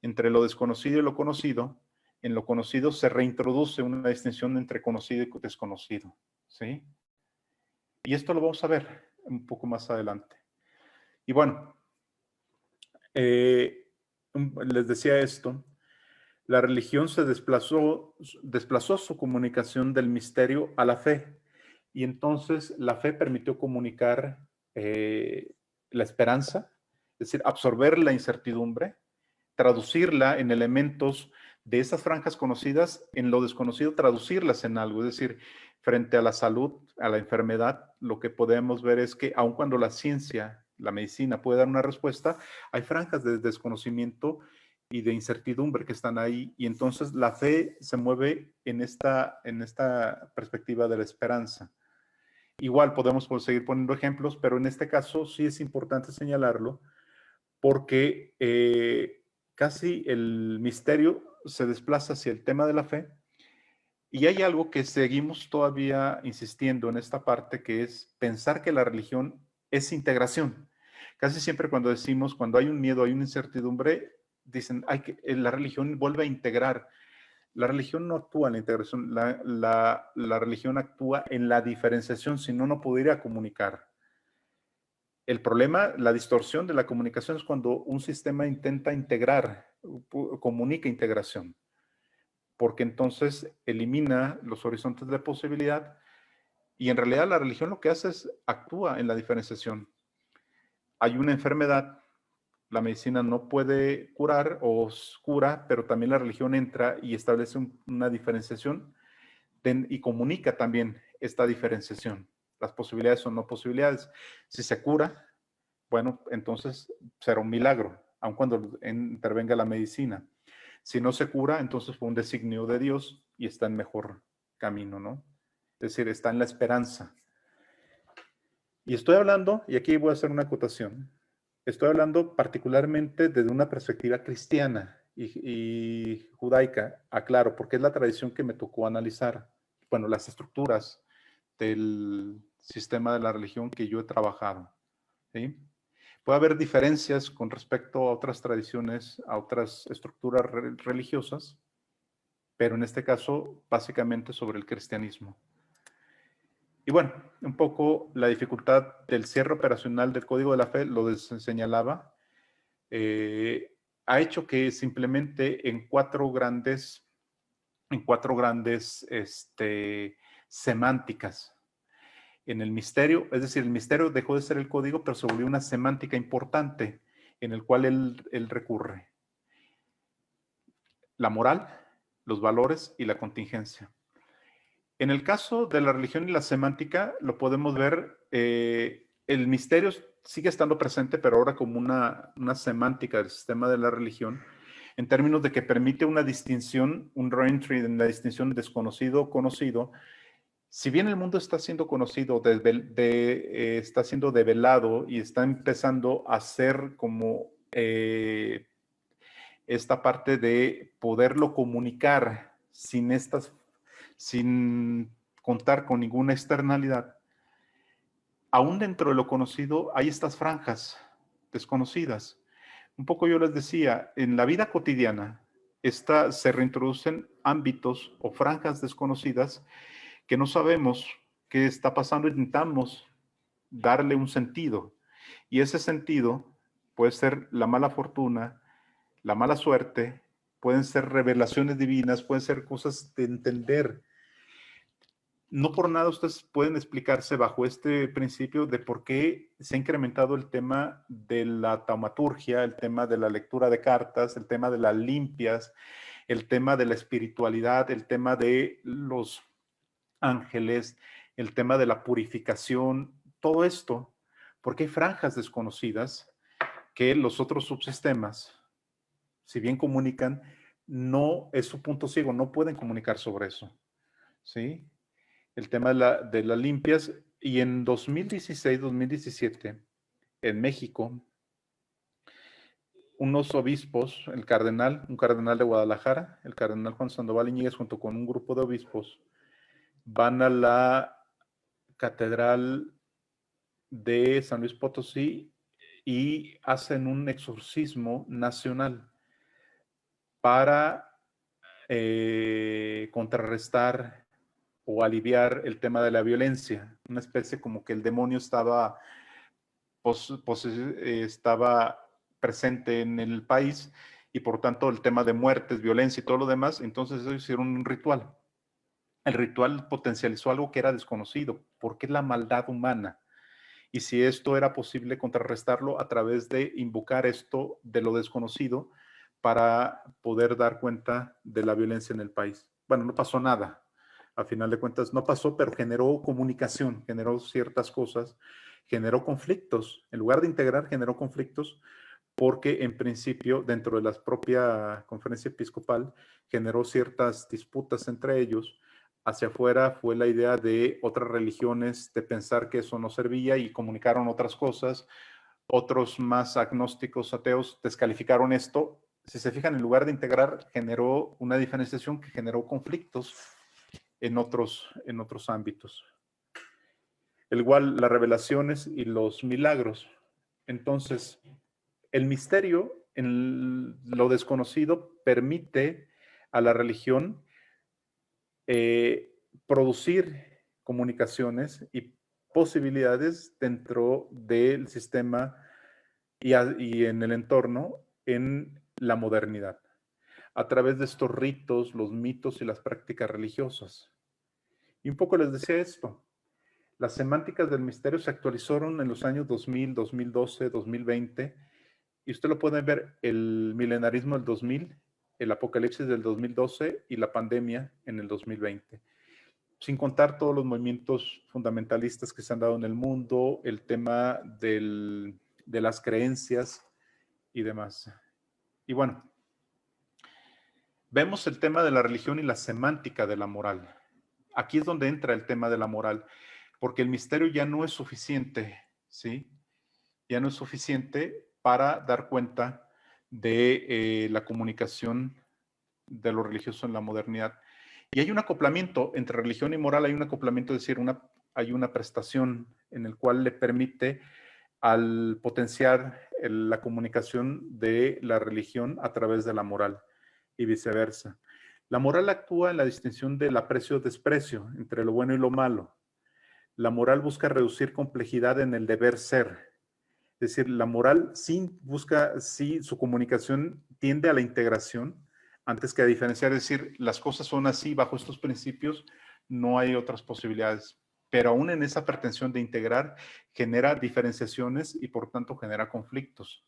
entre lo desconocido y lo conocido. En lo conocido se reintroduce una distinción entre conocido y desconocido, ¿sí? Y esto lo vamos a ver un poco más adelante. Y bueno, les decía esto, la religión se desplazó su comunicación del misterio a la fe. Y entonces la fe permitió comunicar la esperanza, es decir, absorber la incertidumbre, traducirla en elementos de esas franjas conocidas, en lo desconocido, traducirlas en algo. Es decir, frente a la salud, a la enfermedad, lo que podemos ver es que aun cuando la ciencia, la medicina puede dar una respuesta, hay franjas de desconocimiento y de incertidumbre que están ahí. Y entonces la fe se mueve en esta perspectiva de la esperanza. Igual podemos seguir poniendo ejemplos, pero en este caso sí es importante señalarlo porque casi el misterio se desplaza hacia el tema de la fe y hay algo que seguimos todavía insistiendo en esta parte que es pensar que la religión es integración. Casi siempre cuando decimos, cuando hay un miedo, hay una incertidumbre, dicen, la religión vuelve a integrar. La religión no actúa en la integración, la religión actúa en la diferenciación, si no, no podría comunicar. El problema, la distorsión de la comunicación es cuando un sistema intenta integrar, comunica integración, porque entonces elimina los horizontes de posibilidad y en realidad la religión lo que hace es actúa en la diferenciación. Hay una enfermedad, la medicina no puede curar o cura, pero también la religión entra y establece una diferenciación y comunica también esta diferenciación, las posibilidades o no posibilidades. Si se cura, bueno, entonces será un milagro, aun cuando intervenga la medicina. Si no se cura, entonces fue un designio de Dios y está en mejor camino, ¿no? Es decir, está en la esperanza. Y estoy hablando, y aquí voy a hacer una acotación, estoy hablando particularmente desde una perspectiva cristiana y judaica, aclaro, porque es la tradición que me tocó analizar, bueno, las estructuras del sistema de la religión que yo he trabajado, ¿sí? Puede haber diferencias con respecto a otras tradiciones, a otras estructuras religiosas, pero en este caso, básicamente sobre el cristianismo. Y bueno, un poco la dificultad del cierre operacional del Código de la Fe, lo señalaba, ha hecho que simplemente en cuatro grandes semánticas. En el misterio, es decir, el misterio dejó de ser el código, pero se volvió una semántica importante en el cual él recurre. La moral, los valores y la contingencia. En el caso de la religión y la semántica, lo podemos ver, el misterio sigue estando presente, pero ahora como una semántica del sistema de la religión, en términos de que permite una distinción, un reentry en la distinción desconocido-conocido. Si bien el mundo está siendo conocido, está siendo develado y está empezando a ser como esta parte de poderlo comunicar sin contar con ninguna externalidad, aún dentro de lo conocido hay estas franjas desconocidas. Un poco yo les decía, en la vida cotidiana se reintroducen ámbitos o franjas desconocidas que no sabemos qué está pasando, intentamos darle un sentido. Y ese sentido puede ser la mala fortuna, la mala suerte, pueden ser revelaciones divinas, pueden ser cosas de entender. No por nada ustedes pueden explicarse bajo este principio de por qué se ha incrementado el tema de la taumaturgia, el tema de la lectura de cartas, el tema de las limpias, el tema de la espiritualidad, el tema de los ángeles, el tema de la purificación, todo esto, porque hay franjas desconocidas que los otros subsistemas, si bien comunican, no es su punto ciego, no pueden comunicar sobre eso, ¿sí? El tema de las limpias, y en 2016, 2017, en México, unos obispos, un cardenal de Guadalajara, el cardenal Juan Sandoval Iñiguez, junto con un grupo de obispos, van a la catedral de San Luis Potosí y hacen un exorcismo nacional para contrarrestar o aliviar el tema de la violencia. Una especie como que el demonio estaba, estaba presente en el país y por tanto el tema de muertes, violencia y todo lo demás. Entonces ellos hicieron un ritual. El ritual potencializó algo que era desconocido, porque es la maldad humana. Y si esto era posible contrarrestarlo a través de invocar esto de lo desconocido para poder dar cuenta de la violencia en el país. Bueno, no pasó nada. A final de cuentas no pasó, pero generó comunicación, generó ciertas cosas, generó conflictos. En lugar de integrar, generó conflictos porque en principio dentro de la propia conferencia episcopal generó ciertas disputas entre ellos. Hacia afuera fue la idea de otras religiones, de pensar que eso no servía y comunicaron otras cosas. Otros más agnósticos, ateos, descalificaron esto. Si se fijan, en lugar de integrar, generó una diferenciación que generó conflictos en otros ámbitos. Igual las revelaciones y los milagros. Entonces, el misterio en lo desconocido permite a la religión producir comunicaciones y posibilidades dentro del sistema y en el entorno en la modernidad, a través de estos ritos, los mitos y las prácticas religiosas. Y un poco les decía esto, las semánticas del misterio se actualizaron en los años 2000, 2012, 2020, y usted lo puede ver, el milenarismo del 2000, el apocalipsis del 2012 y la pandemia en el 2020. Sin contar todos los movimientos fundamentalistas que se han dado en el mundo, el tema de las creencias y demás. Y bueno, vemos el tema de la religión y la semántica de la moral. Aquí es donde entra el tema de la moral, porque el misterio ya no es suficiente, ¿sí? Ya no es suficiente para dar cuenta de la comunicación de lo religioso en la modernidad. Y hay un acoplamiento entre religión y moral, hay un acoplamiento, es decir, hay una prestación en el cual le permite al potenciar la comunicación de la religión a través de la moral y viceversa. La moral actúa en la distinción del aprecio o desprecio entre lo bueno y lo malo. La moral busca reducir complejidad en el deber ser. Es decir, la moral sí busca, sí, su comunicación tiende a la integración antes que a diferenciar. Es decir, las cosas son así, bajo estos principios no hay otras posibilidades. Pero aún en esa pretensión de integrar, genera diferenciaciones y por tanto genera conflictos.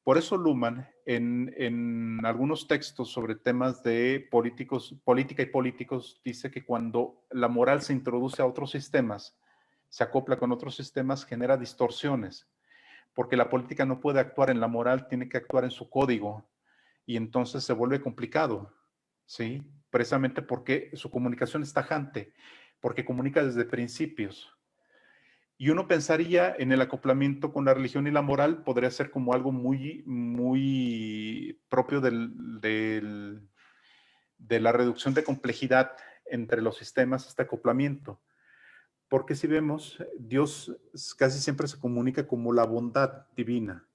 Por eso Luhmann, en algunos textos sobre temas de política y políticos, dice que cuando la moral se introduce a otros sistemas, se acopla con otros sistemas, genera distorsiones, porque la política no puede actuar en la moral, tiene que actuar en su código, y entonces se vuelve complicado, ¿sí? Precisamente porque su comunicación es tajante, porque comunica desde principios. Y uno pensaría en el acoplamiento con la religión y la moral, podría ser como algo muy, muy propio de la reducción de complejidad entre los sistemas, este acoplamiento. Porque si vemos, Dios casi siempre se comunica como la bondad divina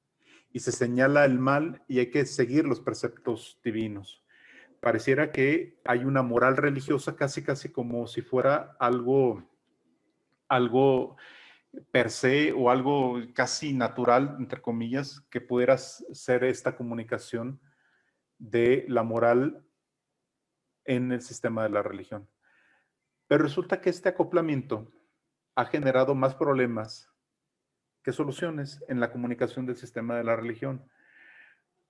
y se señala el mal y hay que seguir los preceptos divinos. Pareciera que hay una moral religiosa casi como si fuera algo per se o algo casi natural, entre comillas, que pudiera ser esta comunicación de la moral en el sistema de la religión. Pero resulta que este acoplamiento ha generado más problemas que soluciones en la comunicación del sistema de la religión.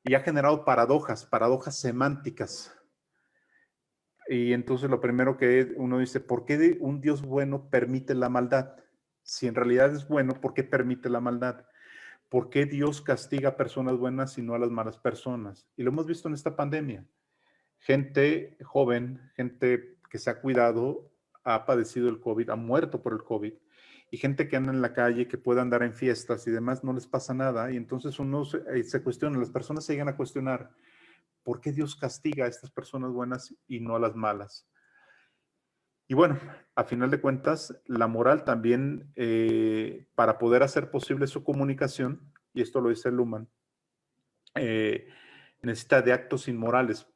Y ha generado paradojas semánticas. Y entonces lo primero que uno dice, ¿por qué un Dios bueno permite la maldad? Si en realidad es bueno, ¿por qué permite la maldad? ¿Por qué Dios castiga a personas buenas y no a las malas personas? Y lo hemos visto en esta pandemia. gente joven, gente que se ha cuidado, ha padecido el COVID, ha muerto por el COVID, y gente que anda en la calle, que puede andar en fiestas y demás, no les pasa nada. Y entonces uno se cuestiona, las personas se llegan a cuestionar, ¿por qué Dios castiga a estas personas buenas y no a las malas? Y bueno, a final de cuentas, la moral también, para poder hacer posible su comunicación, y esto lo dice Luhmann, necesita de actos inmorales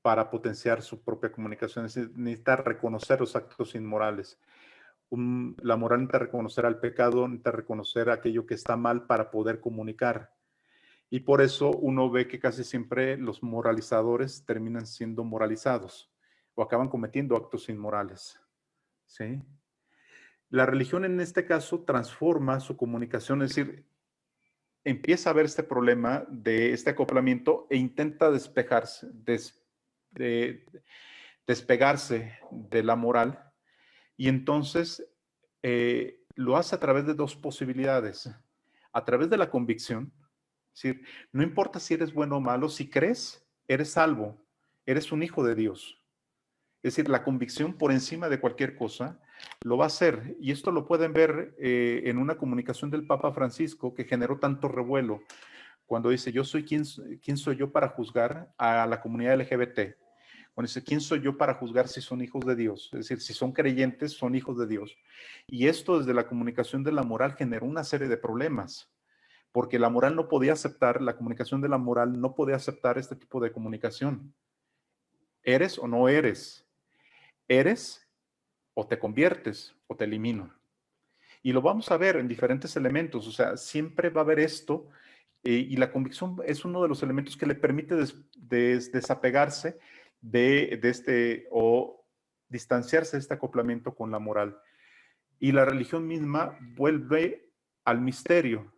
para potenciar su propia comunicación. Es decir, necesita reconocer los actos inmorales. La moral necesita reconocer al pecado, necesita reconocer aquello que está mal para poder comunicar. Y por eso uno ve que casi siempre los moralizadores terminan siendo moralizados o acaban cometiendo actos inmorales. ¿Sí? La religión en este caso transforma su comunicación, es decir, empieza a ver este problema de este acoplamiento e intenta despegarse de la moral, y entonces lo hace a través de dos posibilidades. A través de la convicción, es decir, no importa si eres bueno o malo, si crees, eres salvo, eres un hijo de Dios. Es decir, la convicción por encima de cualquier cosa lo va a hacer. Y esto lo pueden ver en una comunicación del Papa Francisco que generó tanto revuelo cuando dice, ¿quién soy yo para juzgar a la comunidad LGBT? Cuando dice, ¿quién soy yo para juzgar si son hijos de Dios? Es decir, si son creyentes, son hijos de Dios. Y esto desde la comunicación de la moral generó una serie de problemas, porque la moral no podía aceptar, la comunicación de la moral no podía aceptar este tipo de comunicación. ¿Eres o no eres? ¿Eres o te conviertes o te elimino? Y lo vamos a ver en diferentes elementos, o sea, siempre va a haber esto, y la convicción es uno de los elementos que le permite desapegarse de este o distanciarse de este acoplamiento con la moral. Y la religión misma vuelve al misterio.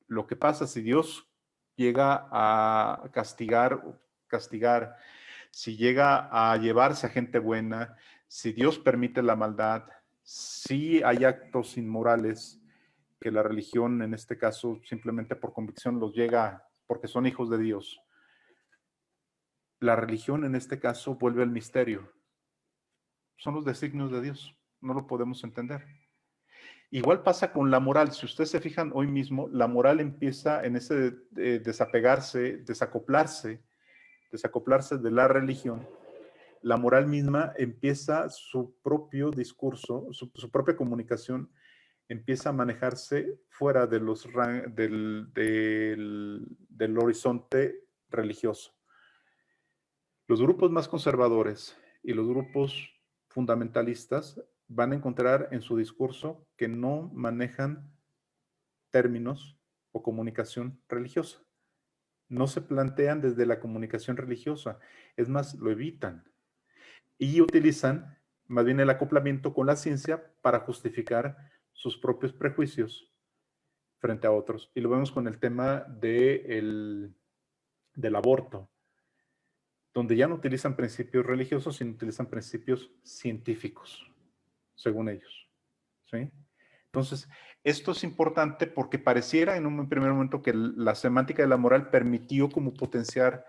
Lo que pasa si Dios llega a castigar, si llega a llevarse a gente buena, si Dios permite la maldad, si hay actos inmorales que la religión, en este caso, simplemente por convicción los llega porque son hijos de Dios. La religión, en este caso, vuelve al misterio. Son los designios de Dios. No lo podemos entender. Igual pasa con la moral. Si ustedes se fijan hoy mismo, la moral empieza en ese desacoplarse de la religión. La moral misma empieza su propio discurso, su propia comunicación, empieza a manejarse fuera de del horizonte religioso. Los grupos más conservadores y los grupos fundamentalistas van a encontrar en su discurso que no manejan términos o comunicación religiosa. No se plantean desde la comunicación religiosa, es más, lo evitan. Y utilizan más bien el acoplamiento con la ciencia para justificar sus propios prejuicios frente a otros. Y lo vemos con el tema del aborto, donde ya no utilizan principios religiosos, sino utilizan principios científicos, según ellos. ¿Sí? Entonces, esto es importante porque pareciera en un primer momento que la semántica de la moral permitió como potenciar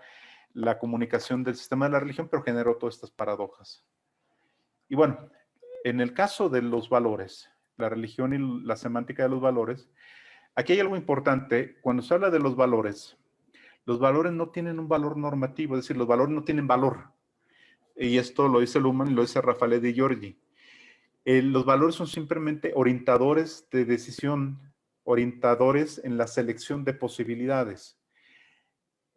la comunicación del sistema de la religión, pero generó todas estas paradojas. Y bueno, en el caso de los valores, la religión y la semántica de los valores, aquí hay algo importante. Cuando se habla de los valores no tienen un valor normativo, es decir, los valores no tienen valor. Y esto lo dice Luhmann y lo dice Raffaele Di Giorgi. Los valores son simplemente orientadores de decisión, orientadores en la selección de posibilidades.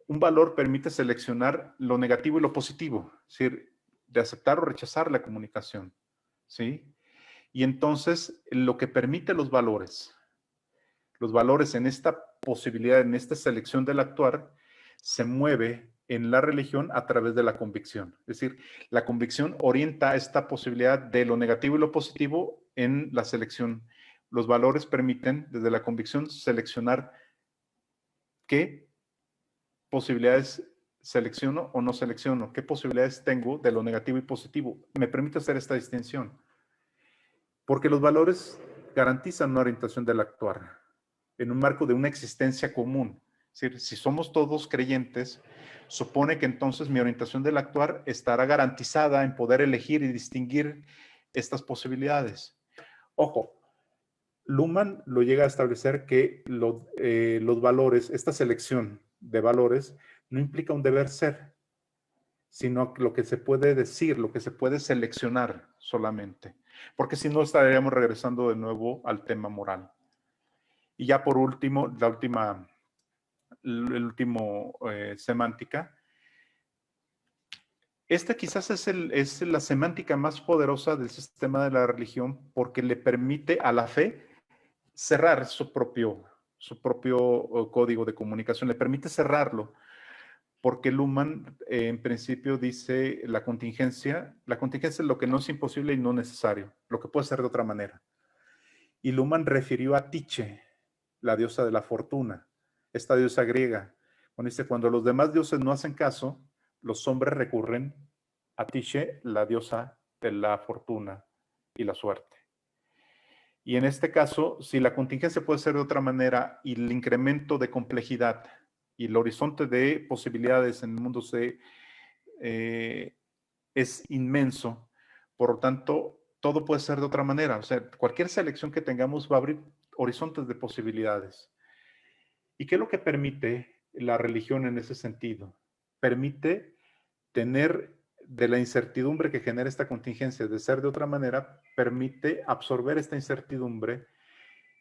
Un valor permite seleccionar lo negativo y lo positivo, es decir, de aceptar o rechazar la comunicación, ¿sí? Y entonces, lo que permite los valores en esta posibilidad, en esta selección del actuar, se mueve en la religión a través de la convicción. Es decir, la convicción orienta esta posibilidad de lo negativo y lo positivo en la selección. Los valores permiten, desde la convicción, seleccionar qué posibilidades selecciono o no selecciono, qué posibilidades tengo de lo negativo y positivo. Me permite hacer esta distinción. Porque los valores garantizan una orientación del actuar en un marco de una existencia común. Es decir, si somos todos creyentes, supone que entonces mi orientación del actuar estará garantizada en poder elegir y distinguir estas posibilidades. Ojo, Luhmann lo llega a establecer que los valores, esta selección de valores, no implica un deber ser, sino lo que se puede decir, lo que se puede seleccionar solamente, porque si no estaríamos regresando de nuevo al tema moral. Y ya por último, el último semántica. Esta quizás es la semántica más poderosa del sistema de la religión porque le permite a la fe cerrar su propio código de comunicación, le permite cerrarlo, porque Luhmann en principio dice la contingencia es lo que no es imposible y no necesario, lo que puede ser de otra manera. Y Luhmann refirió a Tiche, la diosa de la fortuna, esta diosa griega. Cuando dice, cuando los demás dioses no hacen caso, los hombres recurren a Tiche, la diosa de la fortuna y la suerte. Y en este caso, si la contingencia puede ser de otra manera y el incremento de complejidad y el horizonte de posibilidades en el mundo es inmenso, por lo tanto, todo puede ser de otra manera. O sea, cualquier selección que tengamos va a abrir horizontes de posibilidades. ¿Y qué es lo que permite la religión en ese sentido? Permite tener de la incertidumbre que genera esta contingencia de ser de otra manera, permite absorber esta incertidumbre,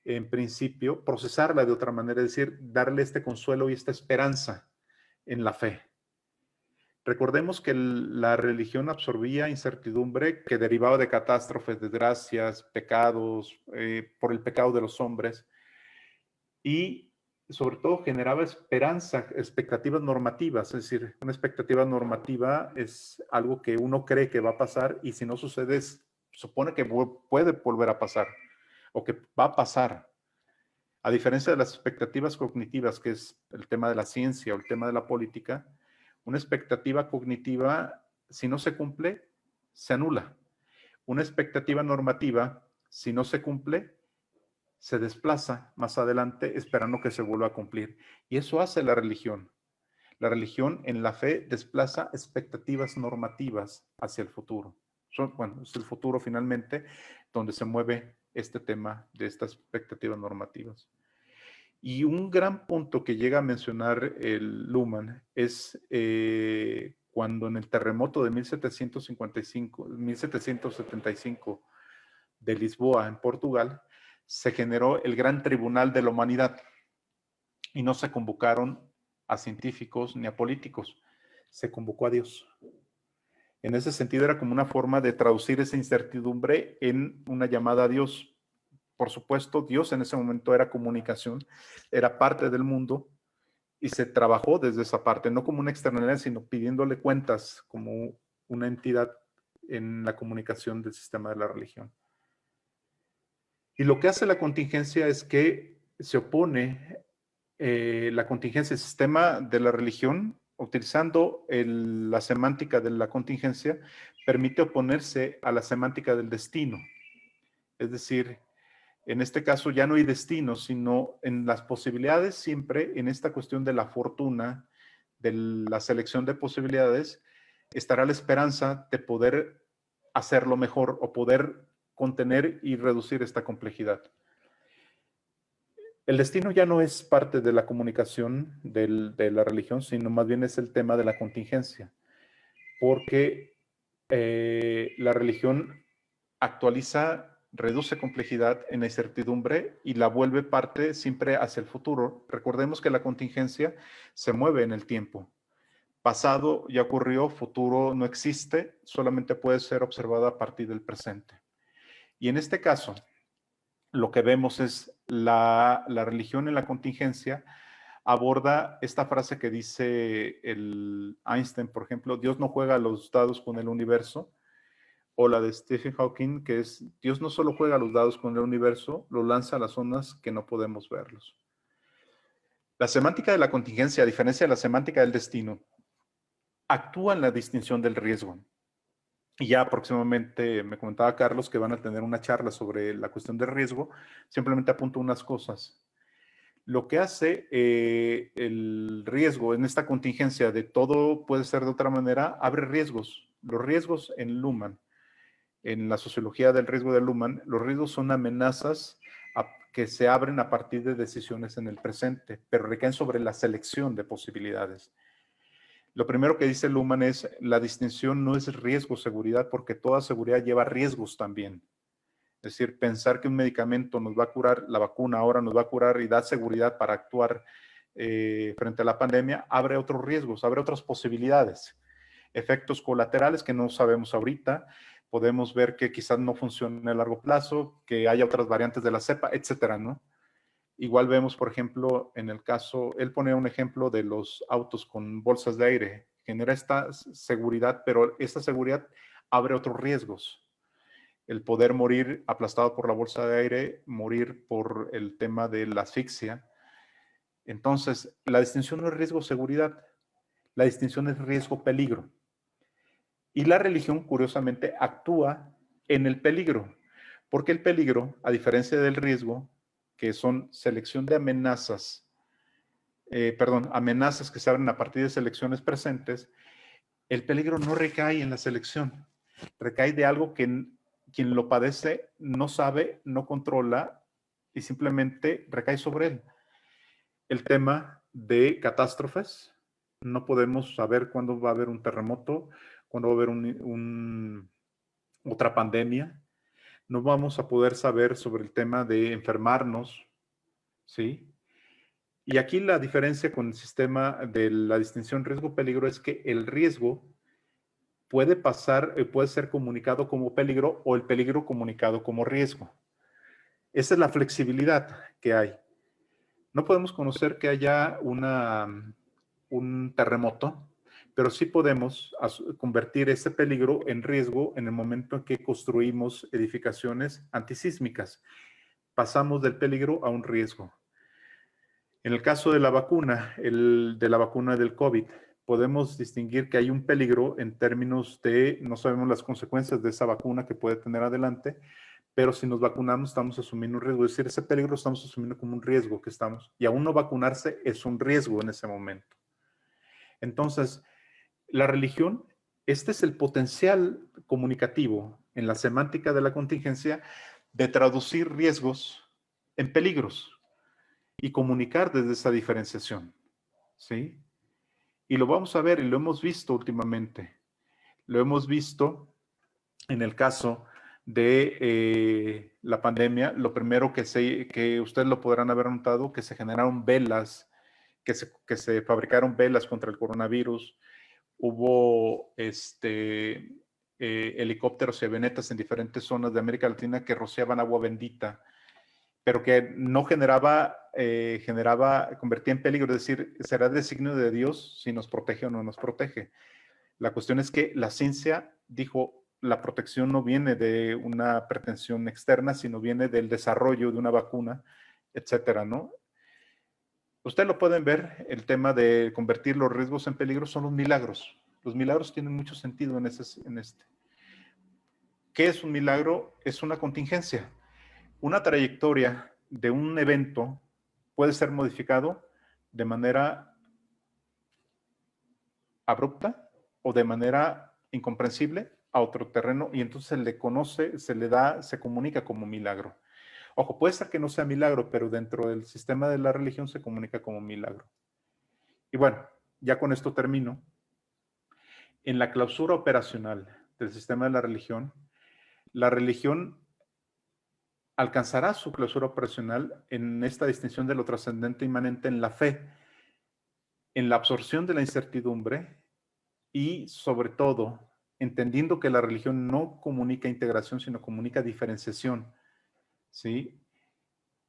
en principio, procesarla de otra manera, es decir, darle este consuelo y esta esperanza en la fe. Recordemos que la religión absorbía incertidumbre que derivaba de catástrofes, desgracias, pecados, por el pecado de los hombres, y sobre todo generaba esperanza, expectativas normativas, es decir, una expectativa normativa es algo que uno cree que va a pasar y si no sucede, supone que puede volver a pasar o que va a pasar. A diferencia de las expectativas cognitivas, que es el tema de la ciencia o el tema de la política, una expectativa cognitiva, si no se cumple, se anula. Una expectativa normativa, si no se cumple, se desplaza más adelante esperando que se vuelva a cumplir. Y eso hace la religión. La religión en la fe desplaza expectativas normativas hacia el futuro. Bueno, es el futuro finalmente donde se mueve este tema de estas expectativas normativas. Y un gran punto que llega a mencionar el Luhmann es cuando en el terremoto de 1775 de Lisboa, en Portugal, se generó el Gran Tribunal de la Humanidad y no se convocaron a científicos ni a políticos, se convocó a Dios. En ese sentido era como una forma de traducir esa incertidumbre en una llamada a Dios. Por supuesto, Dios en ese momento era comunicación, era parte del mundo y se trabajó desde esa parte, no como una externalidad, sino pidiéndole cuentas como una entidad en la comunicación del sistema de la religión. Y lo que hace la contingencia es que se opone la contingencia, el sistema de la religión, utilizando la semántica de la contingencia, permite oponerse a la semántica del destino. Es decir, en este caso ya no hay destino, sino en las posibilidades siempre, en esta cuestión de la fortuna, de la selección de posibilidades, estará la esperanza de poder hacerlo mejor o poder contener y reducir esta complejidad. El destino ya no es parte de la comunicación de la religión, sino más bien es el tema de la contingencia, porque la religión actualiza, reduce complejidad en la incertidumbre y la vuelve parte siempre hacia el futuro. Recordemos que la contingencia se mueve en el tiempo. Pasado ya ocurrió, futuro no existe, solamente puede ser observado a partir del presente. Y en este caso, lo que vemos es la religión en la contingencia aborda esta frase que dice el Einstein, por ejemplo, Dios no juega a los dados con el universo, o la de Stephen Hawking, que es Dios no solo juega a los dados con el universo, lo lanza a las zonas que no podemos verlos. La semántica de la contingencia, a diferencia de la semántica del destino, actúa en la distinción del riesgo. Y ya próximamente me comentaba Carlos que van a tener una charla sobre la cuestión del riesgo. Simplemente apunto unas cosas. Lo que hace el riesgo en esta contingencia de todo puede ser de otra manera, abre riesgos. Los riesgos en Luhmann, en la sociología del riesgo de Luhmann, los riesgos son amenazas que se abren a partir de decisiones en el presente, pero recaen sobre la selección de posibilidades. Lo primero que dice Luhmann es, la distinción no es riesgo-seguridad, porque toda seguridad lleva riesgos también. Es decir, pensar que un medicamento nos va a curar, la vacuna ahora nos va a curar y da seguridad para actuar frente a la pandemia, abre otros riesgos, abre otras posibilidades. Efectos colaterales que no sabemos ahorita, podemos ver que quizás no funcione a largo plazo, que haya otras variantes de la cepa, etcétera, ¿no? Igual vemos, por ejemplo, en el caso, él pone un ejemplo de los autos con bolsas de aire, genera esta seguridad, pero esta seguridad abre otros riesgos. El poder morir aplastado por la bolsa de aire, morir por el tema de la asfixia. Entonces, la distinción no es riesgo-seguridad, la distinción es riesgo-peligro. Y la religión, curiosamente, actúa en el peligro, porque el peligro, a diferencia del riesgo, que son selección de amenazas, amenazas que se abren a partir de selecciones presentes, el peligro no recae en la selección, recae de algo que quien lo padece no sabe, no controla y simplemente recae sobre él. El tema de catástrofes, no podemos saber cuándo va a haber un terremoto, cuándo va a haber otra pandemia, no vamos a poder saber sobre el tema de enfermarnos, ¿sí? Y aquí la diferencia con el sistema de la distinción riesgo-peligro es que el riesgo puede pasar, puede ser comunicado como peligro o el peligro comunicado como riesgo. Esa es la flexibilidad que hay. No podemos conocer que haya un terremoto, pero sí podemos convertir ese peligro en riesgo en el momento en que construimos edificaciones antisísmicas. Pasamos del peligro a un riesgo. En el caso de la vacuna, de la vacuna del COVID, podemos distinguir que hay un peligro en términos de, no sabemos las consecuencias de esa vacuna que puede tener adelante, pero si nos vacunamos estamos asumiendo un riesgo. Es decir, ese peligro estamos asumiendo como un riesgo que estamos, y aún no vacunarse es un riesgo en ese momento. Entonces, la religión, este es el potencial comunicativo en la semántica de la contingencia de traducir riesgos en peligros y comunicar desde esa diferenciación, ¿sí? Y lo vamos a ver y lo hemos visto últimamente. Lo hemos visto en el caso de la pandemia. Lo primero que ustedes lo podrán haber notado, que se generaron velas, que se fabricaron velas contra el coronavirus. Hubo helicópteros y avionetas en diferentes zonas de América Latina que rociaban agua bendita, pero que no convertía en peligro, es decir, será designio de Dios si nos protege o no nos protege. La cuestión es que la ciencia dijo, la protección no viene de una pretensión externa, sino viene del desarrollo de una vacuna, etcétera, ¿no? Ustedes lo pueden ver, el tema de convertir los riesgos en peligros son los milagros. Los milagros tienen mucho sentido en este. ¿Qué es un milagro? Es una contingencia. Una trayectoria de un evento puede ser modificado de manera abrupta o de manera incomprensible a otro terreno y entonces se le conoce, se comunica como milagro. Ojo, puede ser que no sea milagro, pero dentro del sistema de la religión se comunica como milagro. Y bueno, ya con esto termino. En la clausura operacional del sistema de la religión alcanzará su clausura operacional en esta distinción de lo trascendente inmanente en la fe, en la absorción de la incertidumbre y, sobre todo, entendiendo que la religión no comunica integración, sino comunica diferenciación, ¿sí?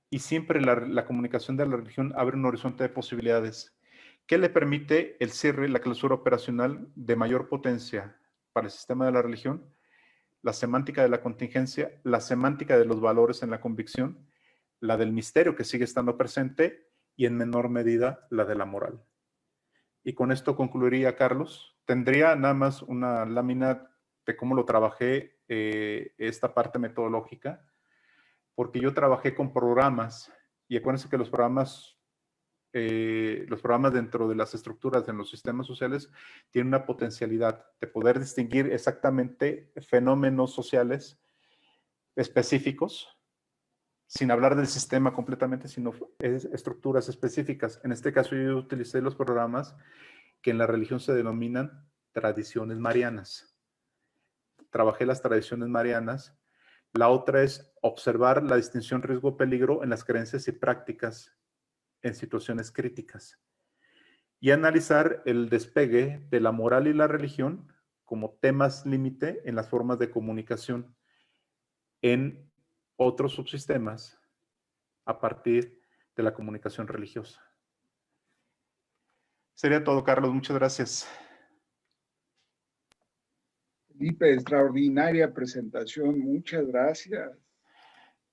Y siempre la comunicación de la religión abre un horizonte de posibilidades que le permite el cierre, la clausura operacional de mayor potencia para el sistema de la religión, la semántica de la contingencia, la semántica de los valores en la convicción, la del misterio que sigue estando presente y en menor medida la de la moral. Y con esto concluiría, Carlos. Tendría nada más una lámina de cómo lo trabajé esta parte metodológica, porque yo trabajé con programas y acuérdense que los programas los programas dentro de las estructuras en los sistemas sociales tienen una potencialidad de poder distinguir exactamente fenómenos sociales específicos, sin hablar del sistema completamente, sino estructuras específicas. En este caso yo utilicé los programas que en la religión se denominan tradiciones marianas. Trabajé las tradiciones marianas. La otra es observar la distinción riesgo-peligro en las creencias y prácticas en situaciones críticas y analizar el despegue de la moral y la religión como temas límite en las formas de comunicación en otros subsistemas a partir de la comunicación religiosa. Sería todo, Carlos. Muchas gracias. Felipe, extraordinaria presentación. Muchas gracias.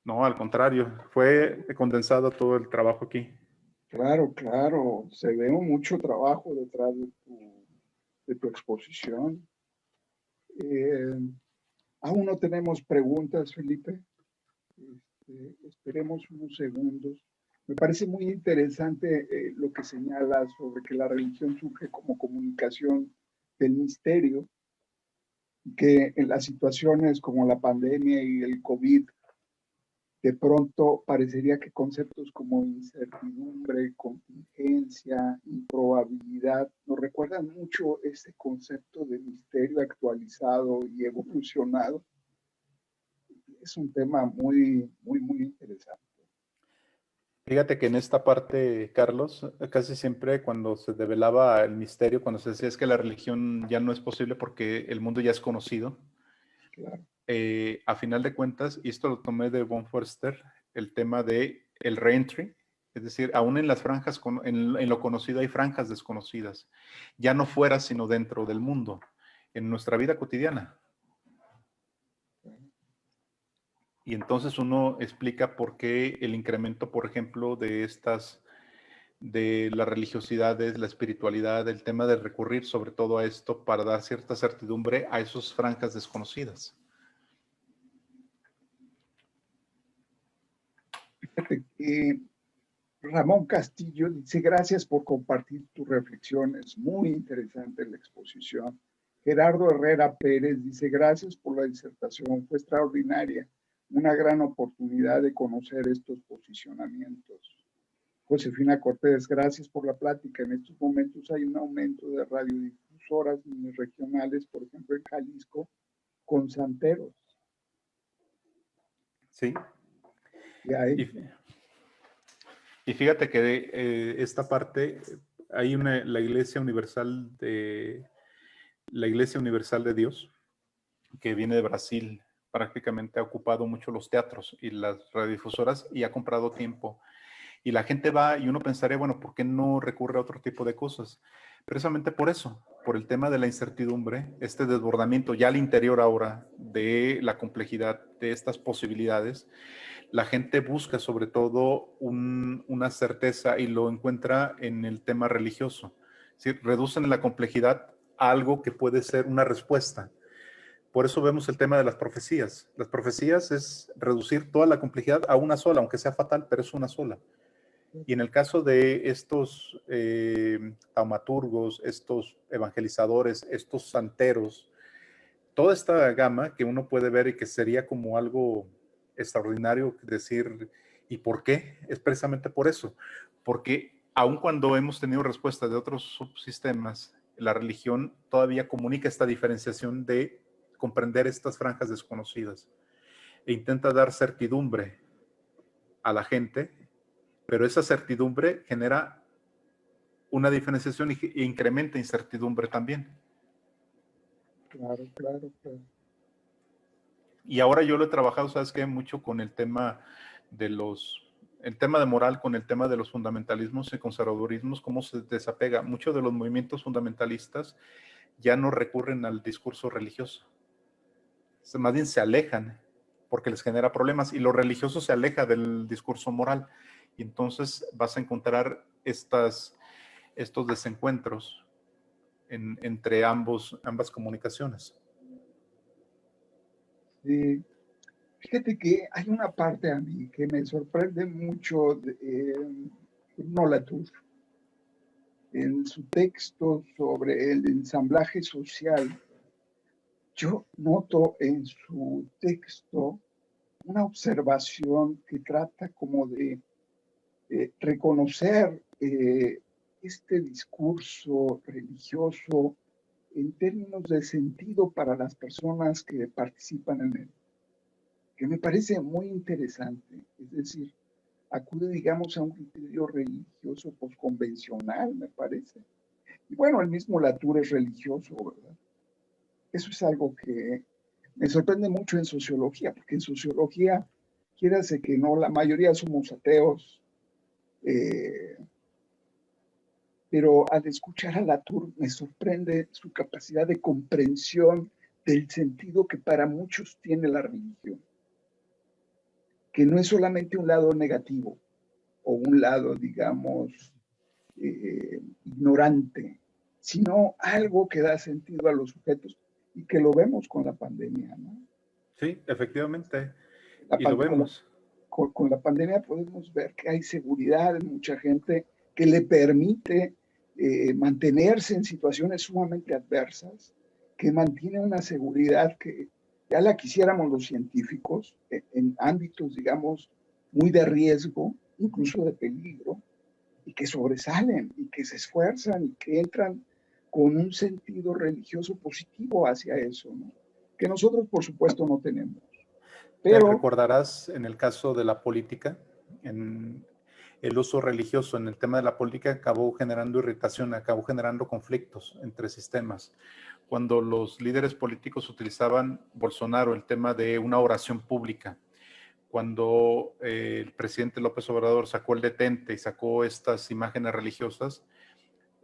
No, al contrario, fue condensado todo el trabajo aquí. Claro, claro. Se ve mucho trabajo detrás de tu exposición. Aún no tenemos preguntas, Felipe. Esperemos unos segundos. Me parece muy interesante lo que señala sobre que la religión surge como comunicación del misterio, que en las situaciones como la pandemia y el COVID, de pronto parecería que conceptos como incertidumbre, contingencia, improbabilidad, nos recuerdan mucho este concepto de misterio actualizado y evolucionado. Es un tema muy, muy, muy interesante. Fíjate que en esta parte, Carlos, casi siempre cuando se develaba el misterio, cuando se decía es que la religión ya no es posible porque el mundo ya es conocido, Claro. A final de cuentas, y esto lo tomé de von Forster, el tema de el reentry, es decir, aún en las franjas, en lo conocido hay franjas desconocidas, ya no fuera sino dentro del mundo, en nuestra vida cotidiana. Y entonces uno explica por qué el incremento, por ejemplo, de las religiosidades, la espiritualidad, el tema de recurrir sobre todo a esto para dar cierta certidumbre a esas franjas desconocidas. Fíjate que Ramón Castillo dice, gracias por compartir tus reflexiones, muy interesante la exposición. Gerardo Herrera Pérez dice, gracias por la disertación, fue extraordinaria, una gran oportunidad de conocer estos posicionamientos. Josefina Cortés, gracias por la plática. En estos momentos hay un aumento de radiodifusoras regionales, por ejemplo en Jalisco, con santeros. Sí. Y hay, y fíjate que esta parte, hay la Iglesia Universal de Dios, que viene de Brasil, prácticamente ha ocupado mucho los teatros y las radiodifusoras y ha comprado tiempo. Y la gente va y uno pensaría, bueno, ¿por qué no recurre a otro tipo de cosas? Precisamente por eso, por el tema de la incertidumbre, este desbordamiento ya al interior ahora de la complejidad de estas posibilidades, la gente busca sobre todo una certeza y lo encuentra en el tema religioso. Es decir, reducen la complejidad a algo que puede ser una respuesta. Por eso vemos el tema de las profecías. Las profecías es reducir toda la complejidad a una sola, aunque sea fatal, pero es una sola. Y en el caso de estos taumaturgos, estos evangelizadores, estos santeros, toda esta gama que uno puede ver y que sería como algo extraordinario decir, ¿y por qué? Es precisamente por eso, porque aun cuando hemos tenido respuestas de otros subsistemas, la religión todavía comunica esta diferenciación de comprender estas franjas desconocidas e intenta dar certidumbre a la gente, pero esa certidumbre genera una diferenciación e incrementa incertidumbre también. claro, claro, claro. Y ahora yo lo he trabajado, ¿sabes qué? Mucho con el tema el tema de moral, con el tema de los fundamentalismos y conservadurismos, cómo se desapega. Muchos de los movimientos fundamentalistas ya no recurren al discurso religioso. Más bien se alejan porque les genera problemas y lo religioso se aleja del discurso moral. Y entonces vas a encontrar estos desencuentros entre ambas comunicaciones. Sí. Fíjate que hay una parte a mí que me sorprende mucho de Bruno Latour. en su texto sobre el ensamblaje social, yo noto en su texto una observación que trata como de reconocer este discurso religioso en términos de sentido para las personas que participan en él, que me parece muy interesante. Es decir, acude, digamos, a un criterio religioso posconvencional, me parece. Y bueno, el mismo Latour es religioso, ¿verdad? Eso es algo que me sorprende mucho en sociología, porque en sociología, quiérase que no, la mayoría somos ateos, eh, pero al escuchar a Latour me sorprende su capacidad de comprensión del sentido que para muchos tiene la religión, que no es solamente un lado negativo o un lado, digamos, ignorante, sino algo que da sentido a los sujetos y que lo vemos con la pandemia, ¿no? Sí, efectivamente. La Y lo con, la, vemos. con la pandemia podemos ver que hay seguridad en mucha gente que le permite mantenerse en situaciones sumamente adversas, que mantiene una seguridad que ya la quisiéramos los científicos en ámbitos, digamos, muy de riesgo, incluso de peligro, y que sobresalen y que se esfuerzan y que entran con un sentido religioso positivo hacia eso, ¿no? Que nosotros, por supuesto, no tenemos. Te Pero, recordarás en el caso de la política, en el uso religioso en el tema de la política acabó generando irritación, acabó generando conflictos entre sistemas. Cuando los líderes políticos utilizaban Bolsonaro el tema de una oración pública, cuando el presidente López Obrador sacó el detente y sacó estas imágenes religiosas,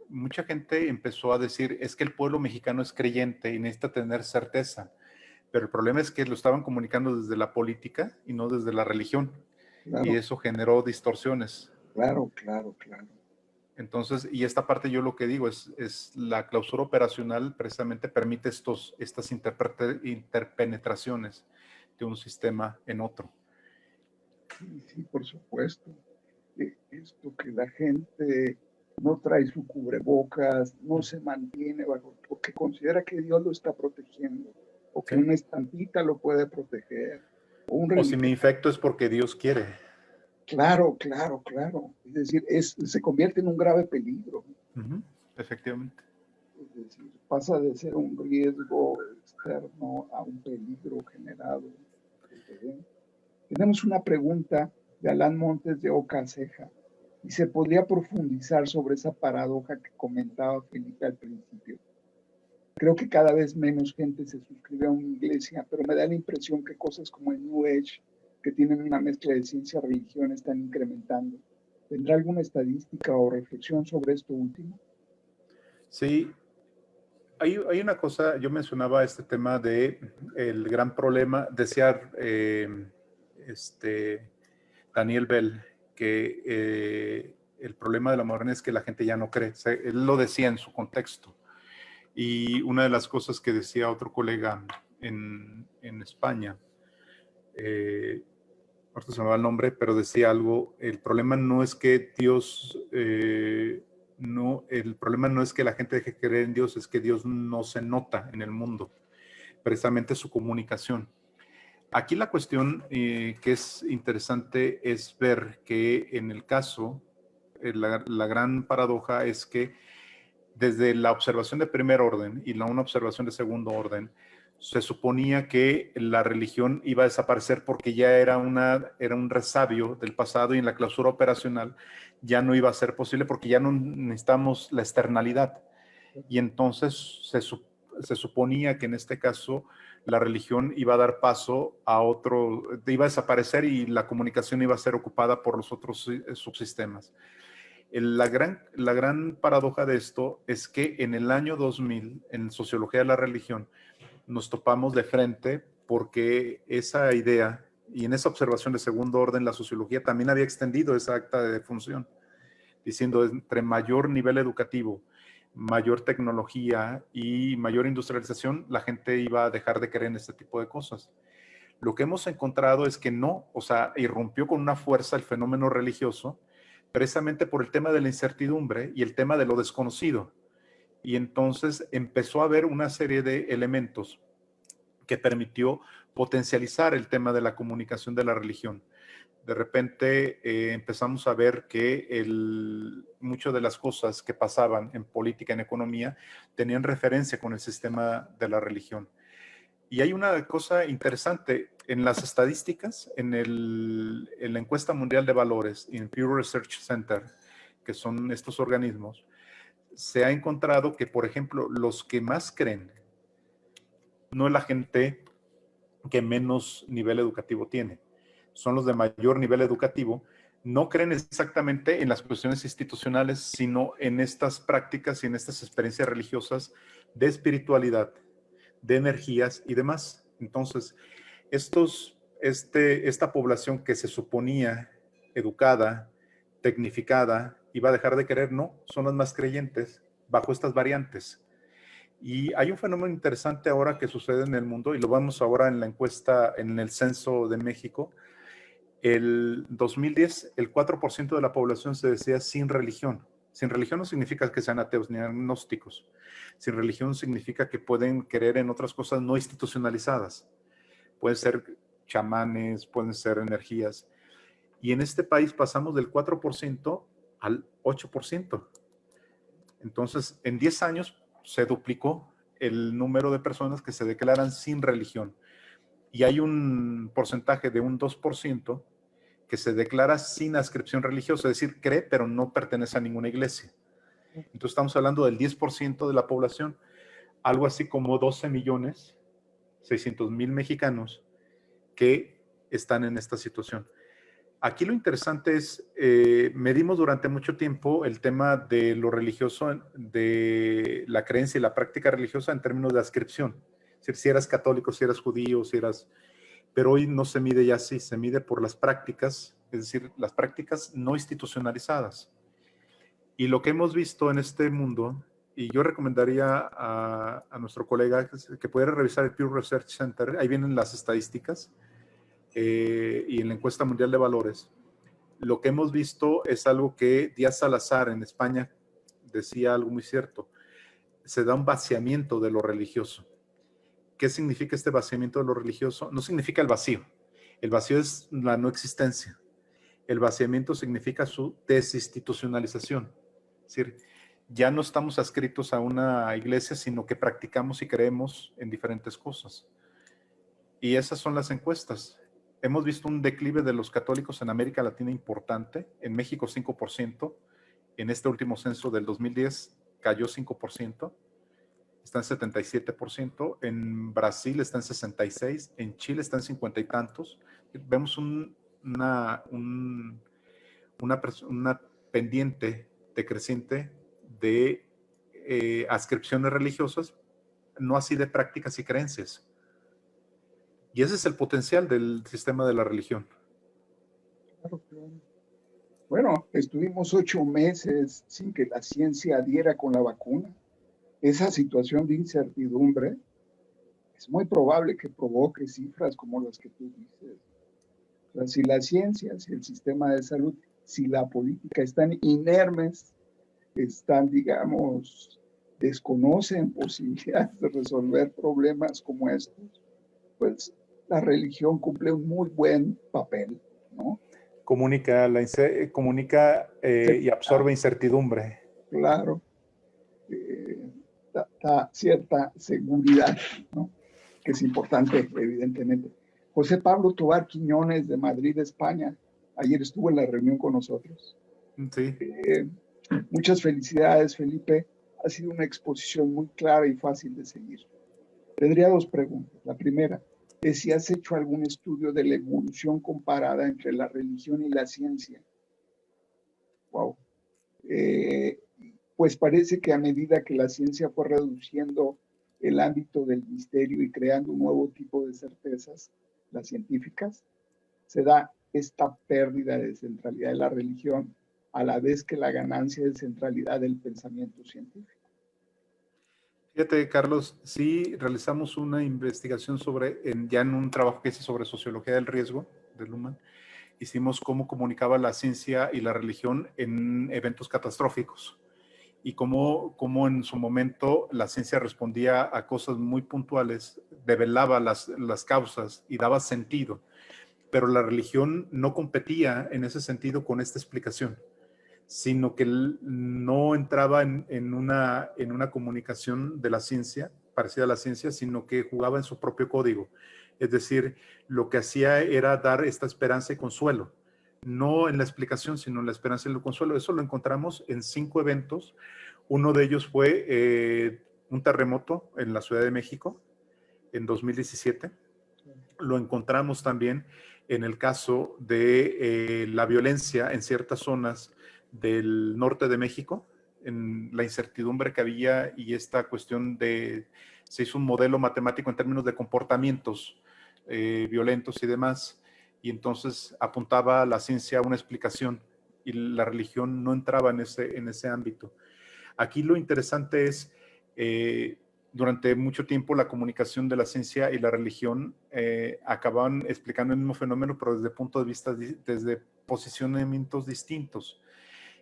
mucha gente empezó a decir, es que el pueblo mexicano es creyente y necesita tener certeza. Pero el problema es que lo estaban comunicando desde la política y no desde la religión. Y claro, eso generó distorsiones. claro, claro, claro. Entonces, y esta parte yo lo que digo es la clausura operacional precisamente permite estas interpenetraciones de un sistema en otro. Sí, sí, por supuesto. Esto que la gente no trae su cubrebocas, no se mantiene bajo, porque considera que Dios lo está protegiendo, o que ¿Sí? una estampita lo puede proteger, o un O si me religioso. infecto es porque Dios quiere. Claro, claro, claro. Es decir, se convierte en un grave peligro. Efectivamente. Es decir, pasa de ser un riesgo externo a un peligro generado desde dentro. Tenemos una pregunta de Alan Montes de Oca Ceja y se podría profundizar sobre esa paradoja que comentaba Felipe al principio. Creo que cada vez menos gente se suscribe a una iglesia, pero me da la impresión que cosas como el New Age, que tienen una mezcla de ciencia y religión, están incrementando. ¿Tendrá alguna estadística o reflexión sobre esto último? Sí, hay una cosa, yo mencionaba este tema de el gran problema, decía Daniel Bell, que el problema de la modernidad es que la gente ya no cree. O sea, él lo decía en su contexto. Y una de las cosas que decía otro colega en España, ahorita se me va el nombre, pero decía algo, el problema no es que Dios, no, el problema no es que la gente deje de creer en Dios, es que Dios no se nota en el mundo, precisamente su comunicación. Aquí la cuestión que es interesante es ver que en el caso, la gran paradoja es que desde la observación de primer orden y una observación de segundo orden, se suponía que la religión iba a desaparecer porque ya era un resabio del pasado y en la clausura operacional ya no iba a ser posible porque ya no necesitamos la externalidad. Y entonces se suponía que en este caso la religión iba a dar paso a otro, iba a desaparecer y la comunicación iba a ser ocupada por los otros subsistemas. La gran paradoja de esto es que en el año 2000, en Sociología de la Religión, nos topamos de frente porque esa idea y en esa observación de segundo orden, la sociología también había extendido esa acta de defunción, diciendo entre mayor nivel educativo, mayor tecnología y mayor industrialización, la gente iba a dejar de creer en este tipo de cosas. Lo que hemos encontrado es que no, o sea, irrumpió con una fuerza el fenómeno religioso, precisamente por el tema de la incertidumbre y el tema de lo desconocido. Y entonces empezó a haber una serie de elementos que permitió potencializar el tema de la comunicación de la religión. De repente empezamos a ver que muchas de las cosas que pasaban en política, en economía, tenían referencia con el sistema de la religión. Y hay una cosa interesante en las estadísticas, en la encuesta mundial de valores, en Pew Research Center, que son estos organismos, se ha encontrado que, por ejemplo, los que más creen no es la gente que menos nivel educativo tiene, son los de mayor nivel educativo. No creen exactamente en las cuestiones institucionales, sino en estas prácticas y en estas experiencias religiosas de espiritualidad, de energías y demás. Entonces, esta población que se suponía educada, tecnificada, iba a dejar de creer, no, son las más creyentes bajo estas variantes. Y hay un fenómeno interesante ahora que sucede en el mundo, y lo vemos ahora en la encuesta, en el censo de México. El 2010, el 4% de la población se decía sin religión. Sin religión no significa que sean ateos ni agnósticos. Sin religión significa que pueden creer en otras cosas no institucionalizadas. Pueden ser chamanes, pueden ser energías. Y en este país pasamos del 4% al 8%. Entonces, en 10 años se duplicó el número de personas que se declaran sin religión. Y hay un porcentaje de un 2% que se declara sin adscripción religiosa, es decir, cree pero no pertenece a ninguna iglesia. Entonces estamos hablando del 10% de la población, algo así como 12.600.000 mexicanos que están en esta situación. Aquí lo interesante es, medimos durante mucho tiempo el tema de lo religioso, de la creencia y la práctica religiosa en términos de adscripción. Es decir, si eras católico, si eras judío, si eras... Pero hoy no se mide ya así, se mide por las prácticas, es decir, las prácticas no institucionalizadas. Y lo que hemos visto en este mundo, y yo recomendaría a nuestro colega que pudiera revisar el Pew Research Center, ahí vienen las estadísticas, y en la encuesta mundial de valores, lo que hemos visto es algo que Díaz Salazar en España decía algo muy cierto. Se da un vaciamiento de lo religioso. ¿Qué significa este vaciamiento de lo religioso? No significa el vacío. El vacío es la no existencia. El vaciamiento significa su desinstitucionalización. Es decir, ya no estamos adscritos a una iglesia, sino que practicamos y creemos en diferentes cosas. Y esas son las encuestas. Hemos visto un declive de los católicos en América Latina importante. En México 5%. En este último censo del 2010 cayó 5%. Está en 77%. En Brasil está en 66%. En Chile está en 50 y tantos. Vemos una pendiente decreciente de adscripciones religiosas, no así de prácticas y creencias. Y ese es el potencial del sistema de la religión. Claro, claro. Bueno, estuvimos 8 meses sin que la ciencia diera con la vacuna. Esa situación de incertidumbre es muy probable que provoque cifras como las que tú dices. O sea, si la ciencia, si el sistema de salud, si la política están inermes, están, digamos, desconocen posibilidades de resolver problemas como estos, pues la religión cumple un muy buen papel, ¿no? Comunica y absorbe incertidumbre. Claro, da cierta seguridad, ¿no? Que es importante, evidentemente. José Pablo Tovar Quiñones de Madrid, España, ayer estuvo en la reunión con nosotros. Sí. Muchas felicidades, Felipe. Ha sido una exposición muy clara y fácil de seguir. Tendría dos preguntas. La primera es si has hecho algún estudio de la evolución comparada entre la religión y la ciencia. Wow. Pues parece que a medida que la ciencia fue reduciendo el ámbito del misterio y creando un nuevo tipo de certezas, las científicas, se da esta pérdida de centralidad de la religión a la vez que la ganancia de centralidad del pensamiento científico. Fíjate, Carlos, sí realizamos una investigación ya en un trabajo que hice sobre sociología del riesgo de Luhmann, hicimos cómo comunicaba la ciencia y la religión en eventos catastróficos y cómo en su momento la ciencia respondía a cosas muy puntuales, develaba las causas y daba sentido, pero la religión no competía en ese sentido con esta explicación, sino que no entraba en una comunicación de la ciencia, parecida a la ciencia, sino que jugaba en su propio código. Es decir, lo que hacía era dar esta esperanza y consuelo, no en la explicación, sino en la esperanza y el consuelo. Eso lo encontramos en 5 eventos. Uno de ellos fue un terremoto en la Ciudad de México en 2017. Lo encontramos también en el caso de la violencia en ciertas zonas del norte de México, en la incertidumbre que había y esta cuestión se hizo un modelo matemático en términos de comportamientos violentos y demás, y entonces apuntaba a la ciencia a una explicación y la religión no entraba en ese ámbito. Aquí lo interesante es, durante mucho tiempo la comunicación de la ciencia y la religión acababan explicando el mismo fenómeno, pero desde puntos de vista, desde posicionamientos distintos.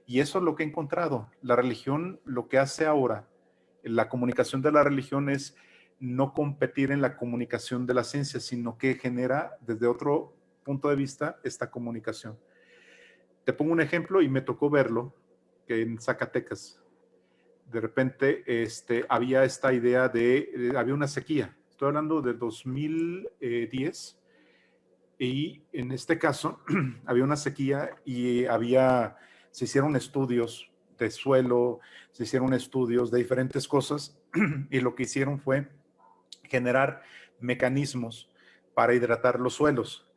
Y eso es lo que he encontrado. La religión, lo que hace ahora, la comunicación de la religión es no competir en la comunicación de la ciencia, sino que genera desde otro punto de vista esta comunicación. Te pongo un ejemplo y me tocó verlo, que en Zacatecas, de repente había esta idea había una sequía. Estoy hablando de 2010 y en este caso había una sequía y se hicieron estudios de suelo, se hicieron estudios de diferentes cosas y lo que hicieron fue generar mecanismos para hidratar los suelos.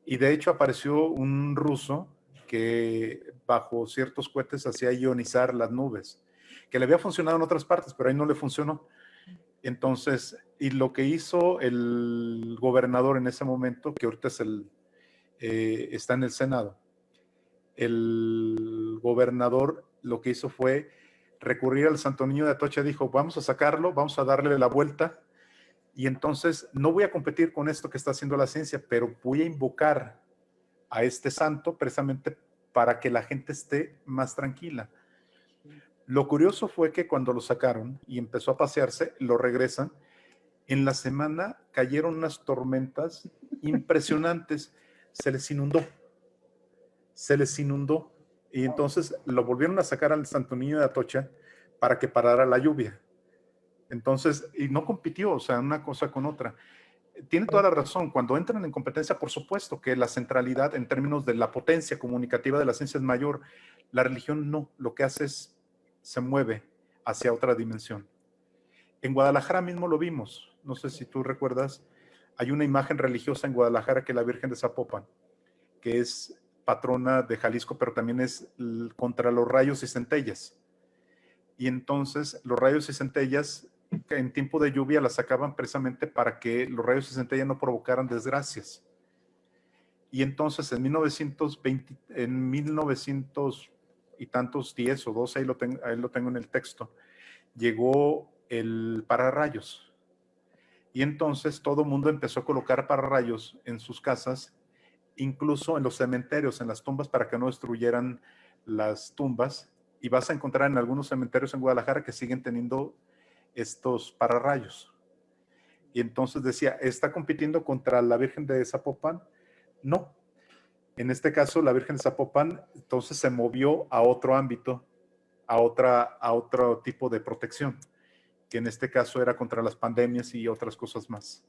Y de hecho apareció un ruso que bajo ciertos cohetes hacía ionizar las nubes, que le había funcionado en otras partes, pero ahí no le funcionó. Entonces, y lo que hizo el gobernador en ese momento, que ahorita está en el Senado, el gobernador lo que hizo fue recurrir al Santo Niño de Atocha, dijo, vamos a sacarlo, vamos a darle la vuelta, y entonces no voy a competir con esto que está haciendo la ciencia, pero voy a invocar a este santo precisamente para que la gente esté más tranquila. Lo curioso fue que cuando lo sacaron y empezó a pasearse, lo regresan. En la semana cayeron unas tormentas impresionantes. Se les inundó. Y entonces lo volvieron a sacar al Santo Niño de Atocha para que parara la lluvia. Entonces, y no compitió, o sea, una cosa con otra. Tiene toda la razón. Cuando entran en competencia, por supuesto que la centralidad en términos de la potencia comunicativa de la ciencia es mayor. La religión no. Lo que hace es se mueve hacia otra dimensión. En Guadalajara mismo lo vimos. No sé si tú recuerdas, hay una imagen religiosa en Guadalajara que es la Virgen de Zapopan, que es patrona de Jalisco, pero también es contra los rayos y centellas. Y entonces los rayos y centellas en tiempo de lluvia las sacaban precisamente para que los rayos y centellas no provocaran desgracias. Y entonces en 1900 y tantos 10 o 12, ahí lo tengo en el texto, llegó el pararrayos. Y entonces todo el mundo empezó a colocar pararrayos en sus casas, incluso en los cementerios, en las tumbas, para que no destruyeran las tumbas. Y vas a encontrar en algunos cementerios en Guadalajara que siguen teniendo estos pararrayos. Y entonces decía, ¿está compitiendo contra la Virgen de Zapopan? No. En este caso, la Virgen de Zapopan entonces se movió a otro ámbito, a otro tipo de protección, que en este caso era contra las pandemias y otras cosas más.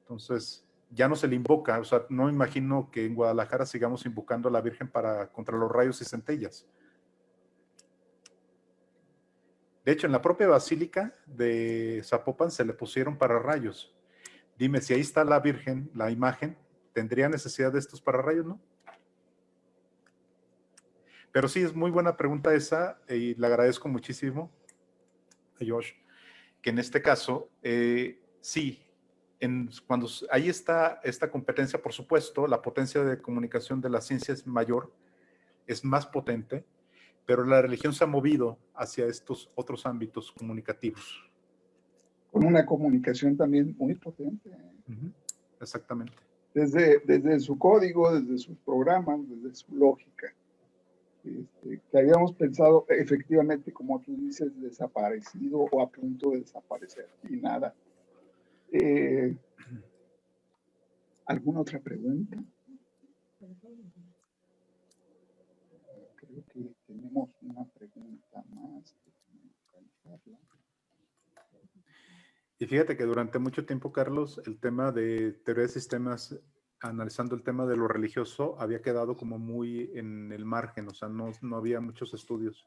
Entonces, ya no se le invoca, o sea, no me imagino que en Guadalajara sigamos invocando a la Virgen contra los rayos y centellas. De hecho, en la propia basílica de Zapopan se le pusieron pararrayos. Dime, si ahí está la Virgen, la imagen, ¿tendría necesidad de estos pararrayos, no? Pero sí, es muy buena pregunta esa y le agradezco muchísimo a Josh, que en este caso, sí, cuando ahí está esta competencia, por supuesto, la potencia de comunicación de la ciencia es mayor, es más potente, pero la religión se ha movido hacia estos otros ámbitos comunicativos. Con una comunicación también muy potente. Exactamente. desde su código, desde sus programas, desde su lógica. Que habíamos pensado efectivamente, como tú dices, desaparecido o a punto de desaparecer. Y nada. ¿Alguna otra pregunta? Creo que tenemos una pregunta más. Y fíjate que durante mucho tiempo, Carlos, el tema de teoría de sistemas, analizando el tema de lo religioso, había quedado como muy en el margen, o sea, no había muchos estudios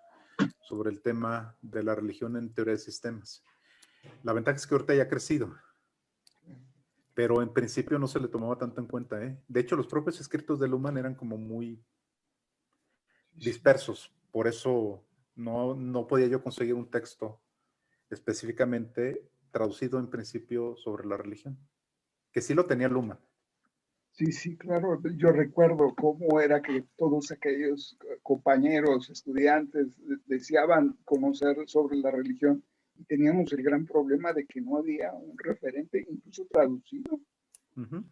sobre el tema de la religión en teoría de sistemas. La ventaja es que ahorita ya ha crecido, pero en principio no se le tomaba tanto en cuenta, ¿eh? De hecho, los propios escritos de Luhmann eran como muy dispersos, por eso no podía yo conseguir un texto específicamente traducido en principio sobre la religión, que sí lo tenía Luhmann. Sí, sí, claro. Yo recuerdo cómo era que todos aquellos compañeros, estudiantes, deseaban conocer sobre la religión y teníamos el gran problema de que no había un referente, incluso traducido.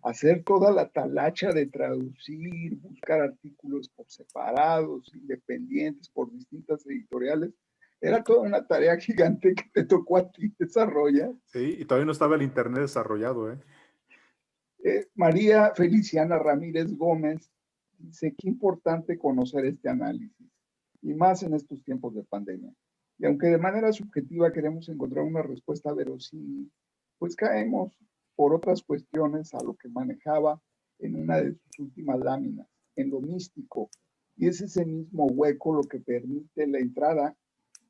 Hacer toda la talacha de traducir, buscar artículos por separados, independientes, por distintas editoriales, era toda una tarea gigante que te tocó a ti desarrollar. Sí, y todavía no estaba el internet desarrollado, ¿eh? María Feliciana Ramírez Gómez dice, qué importante conocer este análisis, y más en estos tiempos de pandemia. Y aunque de manera subjetiva queremos encontrar una respuesta verosímil, pues caemos por otras cuestiones a lo que manejaba en una de sus últimas láminas, en lo místico, y es ese mismo hueco lo que permite la entrada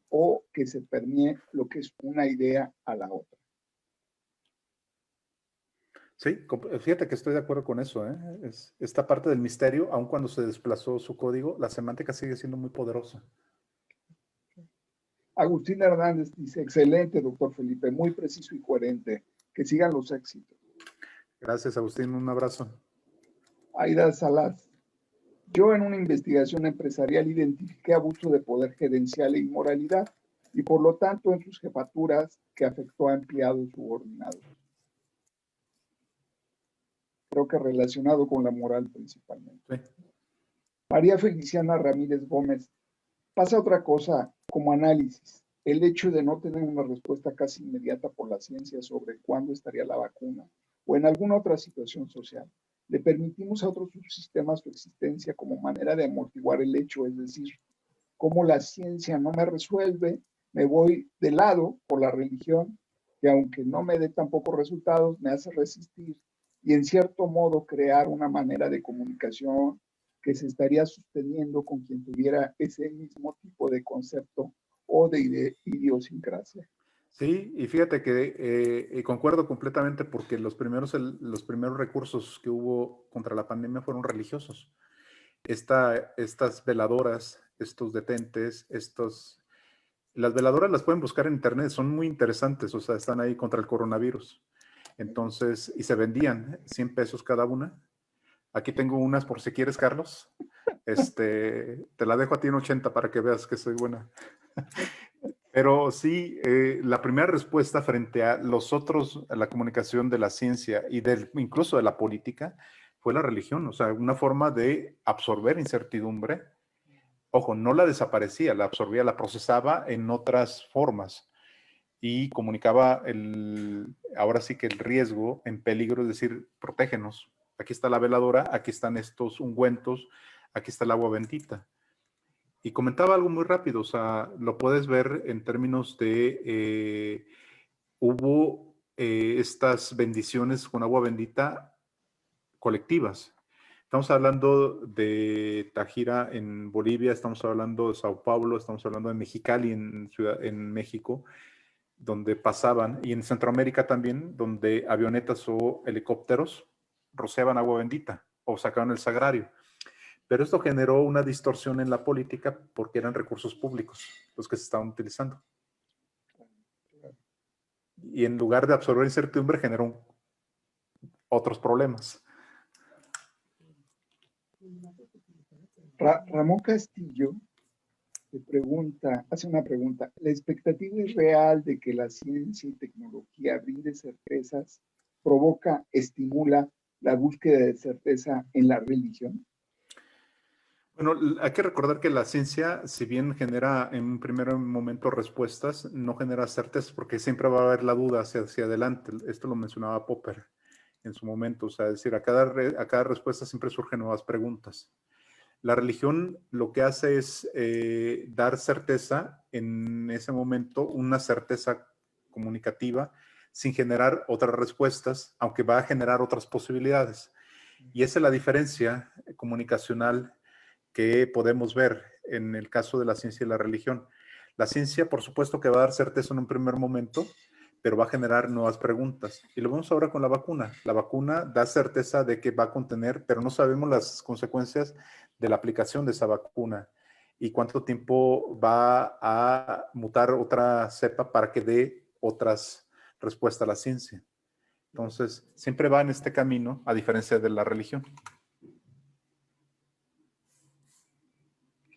o que se permee lo que es una idea a la otra. Sí, fíjate que estoy de acuerdo con eso, ¿eh? Esta parte del misterio, aun cuando se desplazó su código, la semántica sigue siendo muy poderosa. Agustín Hernández dice, excelente, doctor Felipe, muy preciso y coherente. Que sigan los éxitos. Gracias, Agustín. Un abrazo. Aida Salas. Yo en una investigación empresarial identifiqué abuso de poder gerencial e inmoralidad y por lo tanto en sus jefaturas que afectó a empleados subordinados. Creo que relacionado con la moral principalmente. Sí. María Feliciana Ramírez Gómez. Pasa otra cosa como análisis. El hecho de no tener una respuesta casi inmediata por la ciencia sobre cuándo estaría la vacuna o en alguna otra situación social. Le permitimos a otros subsistemas su existencia como manera de amortiguar el hecho, es decir, como la ciencia no me resuelve, me voy de lado por la religión, que aunque no me dé tampoco resultados, me hace resistir y en cierto modo crear una manera de comunicación que se estaría sosteniendo con quien tuviera ese mismo tipo de concepto o de idiosincrasia. Sí, y fíjate que concuerdo completamente porque los primeros recursos que hubo contra la pandemia fueron religiosos. Estas veladoras, estos detentes, las veladoras las pueden buscar en internet, son muy interesantes, o sea, están ahí contra el coronavirus. Entonces, y se vendían 100 pesos cada una. Aquí tengo unas por si quieres, Carlos. Te la dejo a ti en 80 para que veas que soy buena. Pero sí, la primera respuesta frente a a la comunicación de la ciencia y incluso de la política, fue la religión, o sea, una forma de absorber incertidumbre. Ojo, no la desaparecía, la absorbía, la procesaba en otras formas y comunicaba ahora sí que el riesgo en peligro, es decir, protégenos. Aquí está la veladora, aquí están estos ungüentos, aquí está el agua bendita. Y comentaba algo muy rápido, o sea, lo puedes ver en términos de, hubo estas bendiciones con agua bendita colectivas. Estamos hablando de Tajira en Bolivia, estamos hablando de Sao Paulo, estamos hablando de Mexicali en México, donde pasaban, y en Centroamérica también, donde avionetas o helicópteros rociaban agua bendita o sacaban el sagrario. Pero esto generó una distorsión en la política porque eran recursos públicos los que se estaban utilizando. Y en lugar de absorber incertidumbre, generó otros problemas. Ramón Castillo hace una pregunta. ¿La expectativa es real de que la ciencia y tecnología brinde certezas, provoca, estimula la búsqueda de certeza en la religión? Bueno, hay que recordar que la ciencia, si bien genera en un primer momento respuestas, no genera certezas porque siempre va a haber la duda hacia adelante. Esto lo mencionaba Popper en su momento, o sea, es decir, a cada respuesta siempre surgen nuevas preguntas. La religión lo que hace es dar certeza en ese momento, una certeza comunicativa, sin generar otras respuestas, aunque va a generar otras posibilidades. Y esa es la diferencia comunicacional que podemos ver en el caso de la ciencia y la religión. La ciencia, por supuesto, que va a dar certeza en un primer momento, pero va a generar nuevas preguntas. Y lo vemos ahora con la vacuna. La vacuna da certeza de que va a contener, pero no sabemos las consecuencias de la aplicación de esa vacuna y cuánto tiempo va a mutar otra cepa para que dé otras respuestas a la ciencia. Entonces, siempre va en este camino, a diferencia de la religión.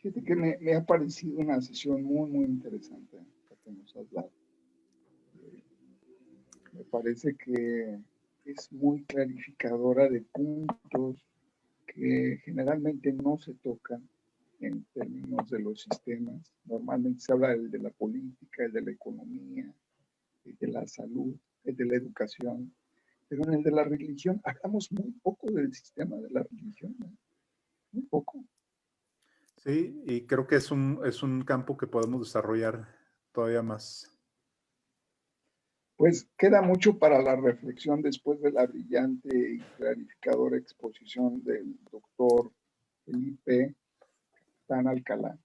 Fíjate que me ha parecido una sesión muy, muy interesante la que nos has dado. Me parece que es muy clarificadora de puntos que generalmente no se tocan en términos de los sistemas. Normalmente se habla del de la política, el de la economía, el de la salud, el de la educación, pero en el de la religión hablamos muy poco del sistema de la religión, ¿no? Muy poco. Sí, y creo que es un campo que podemos desarrollar todavía más. Pues queda mucho para la reflexión después de la brillante y clarificadora exposición del doctor Felipe Tan Alcalá,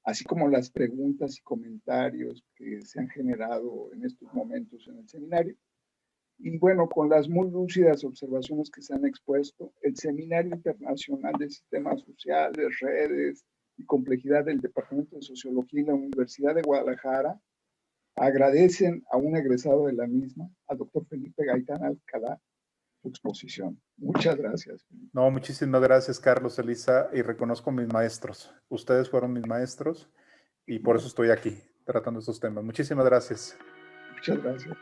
así como las preguntas y comentarios que se han generado en estos momentos en el seminario. Y bueno, con las muy lúcidas observaciones que se han expuesto, el Seminario Internacional de Sistemas Sociales, Redes y Complejidad del Departamento de Sociología y la Universidad de Guadalajara agradecen a un egresado de la misma, al doctor Felipe Gaitán Alcalá, su exposición. Muchas gracias. No, muchísimas gracias, Carlos, Elisa, y reconozco mis maestros. Ustedes fueron mis maestros y por eso estoy aquí tratando estos temas. Muchísimas gracias. Muchas gracias.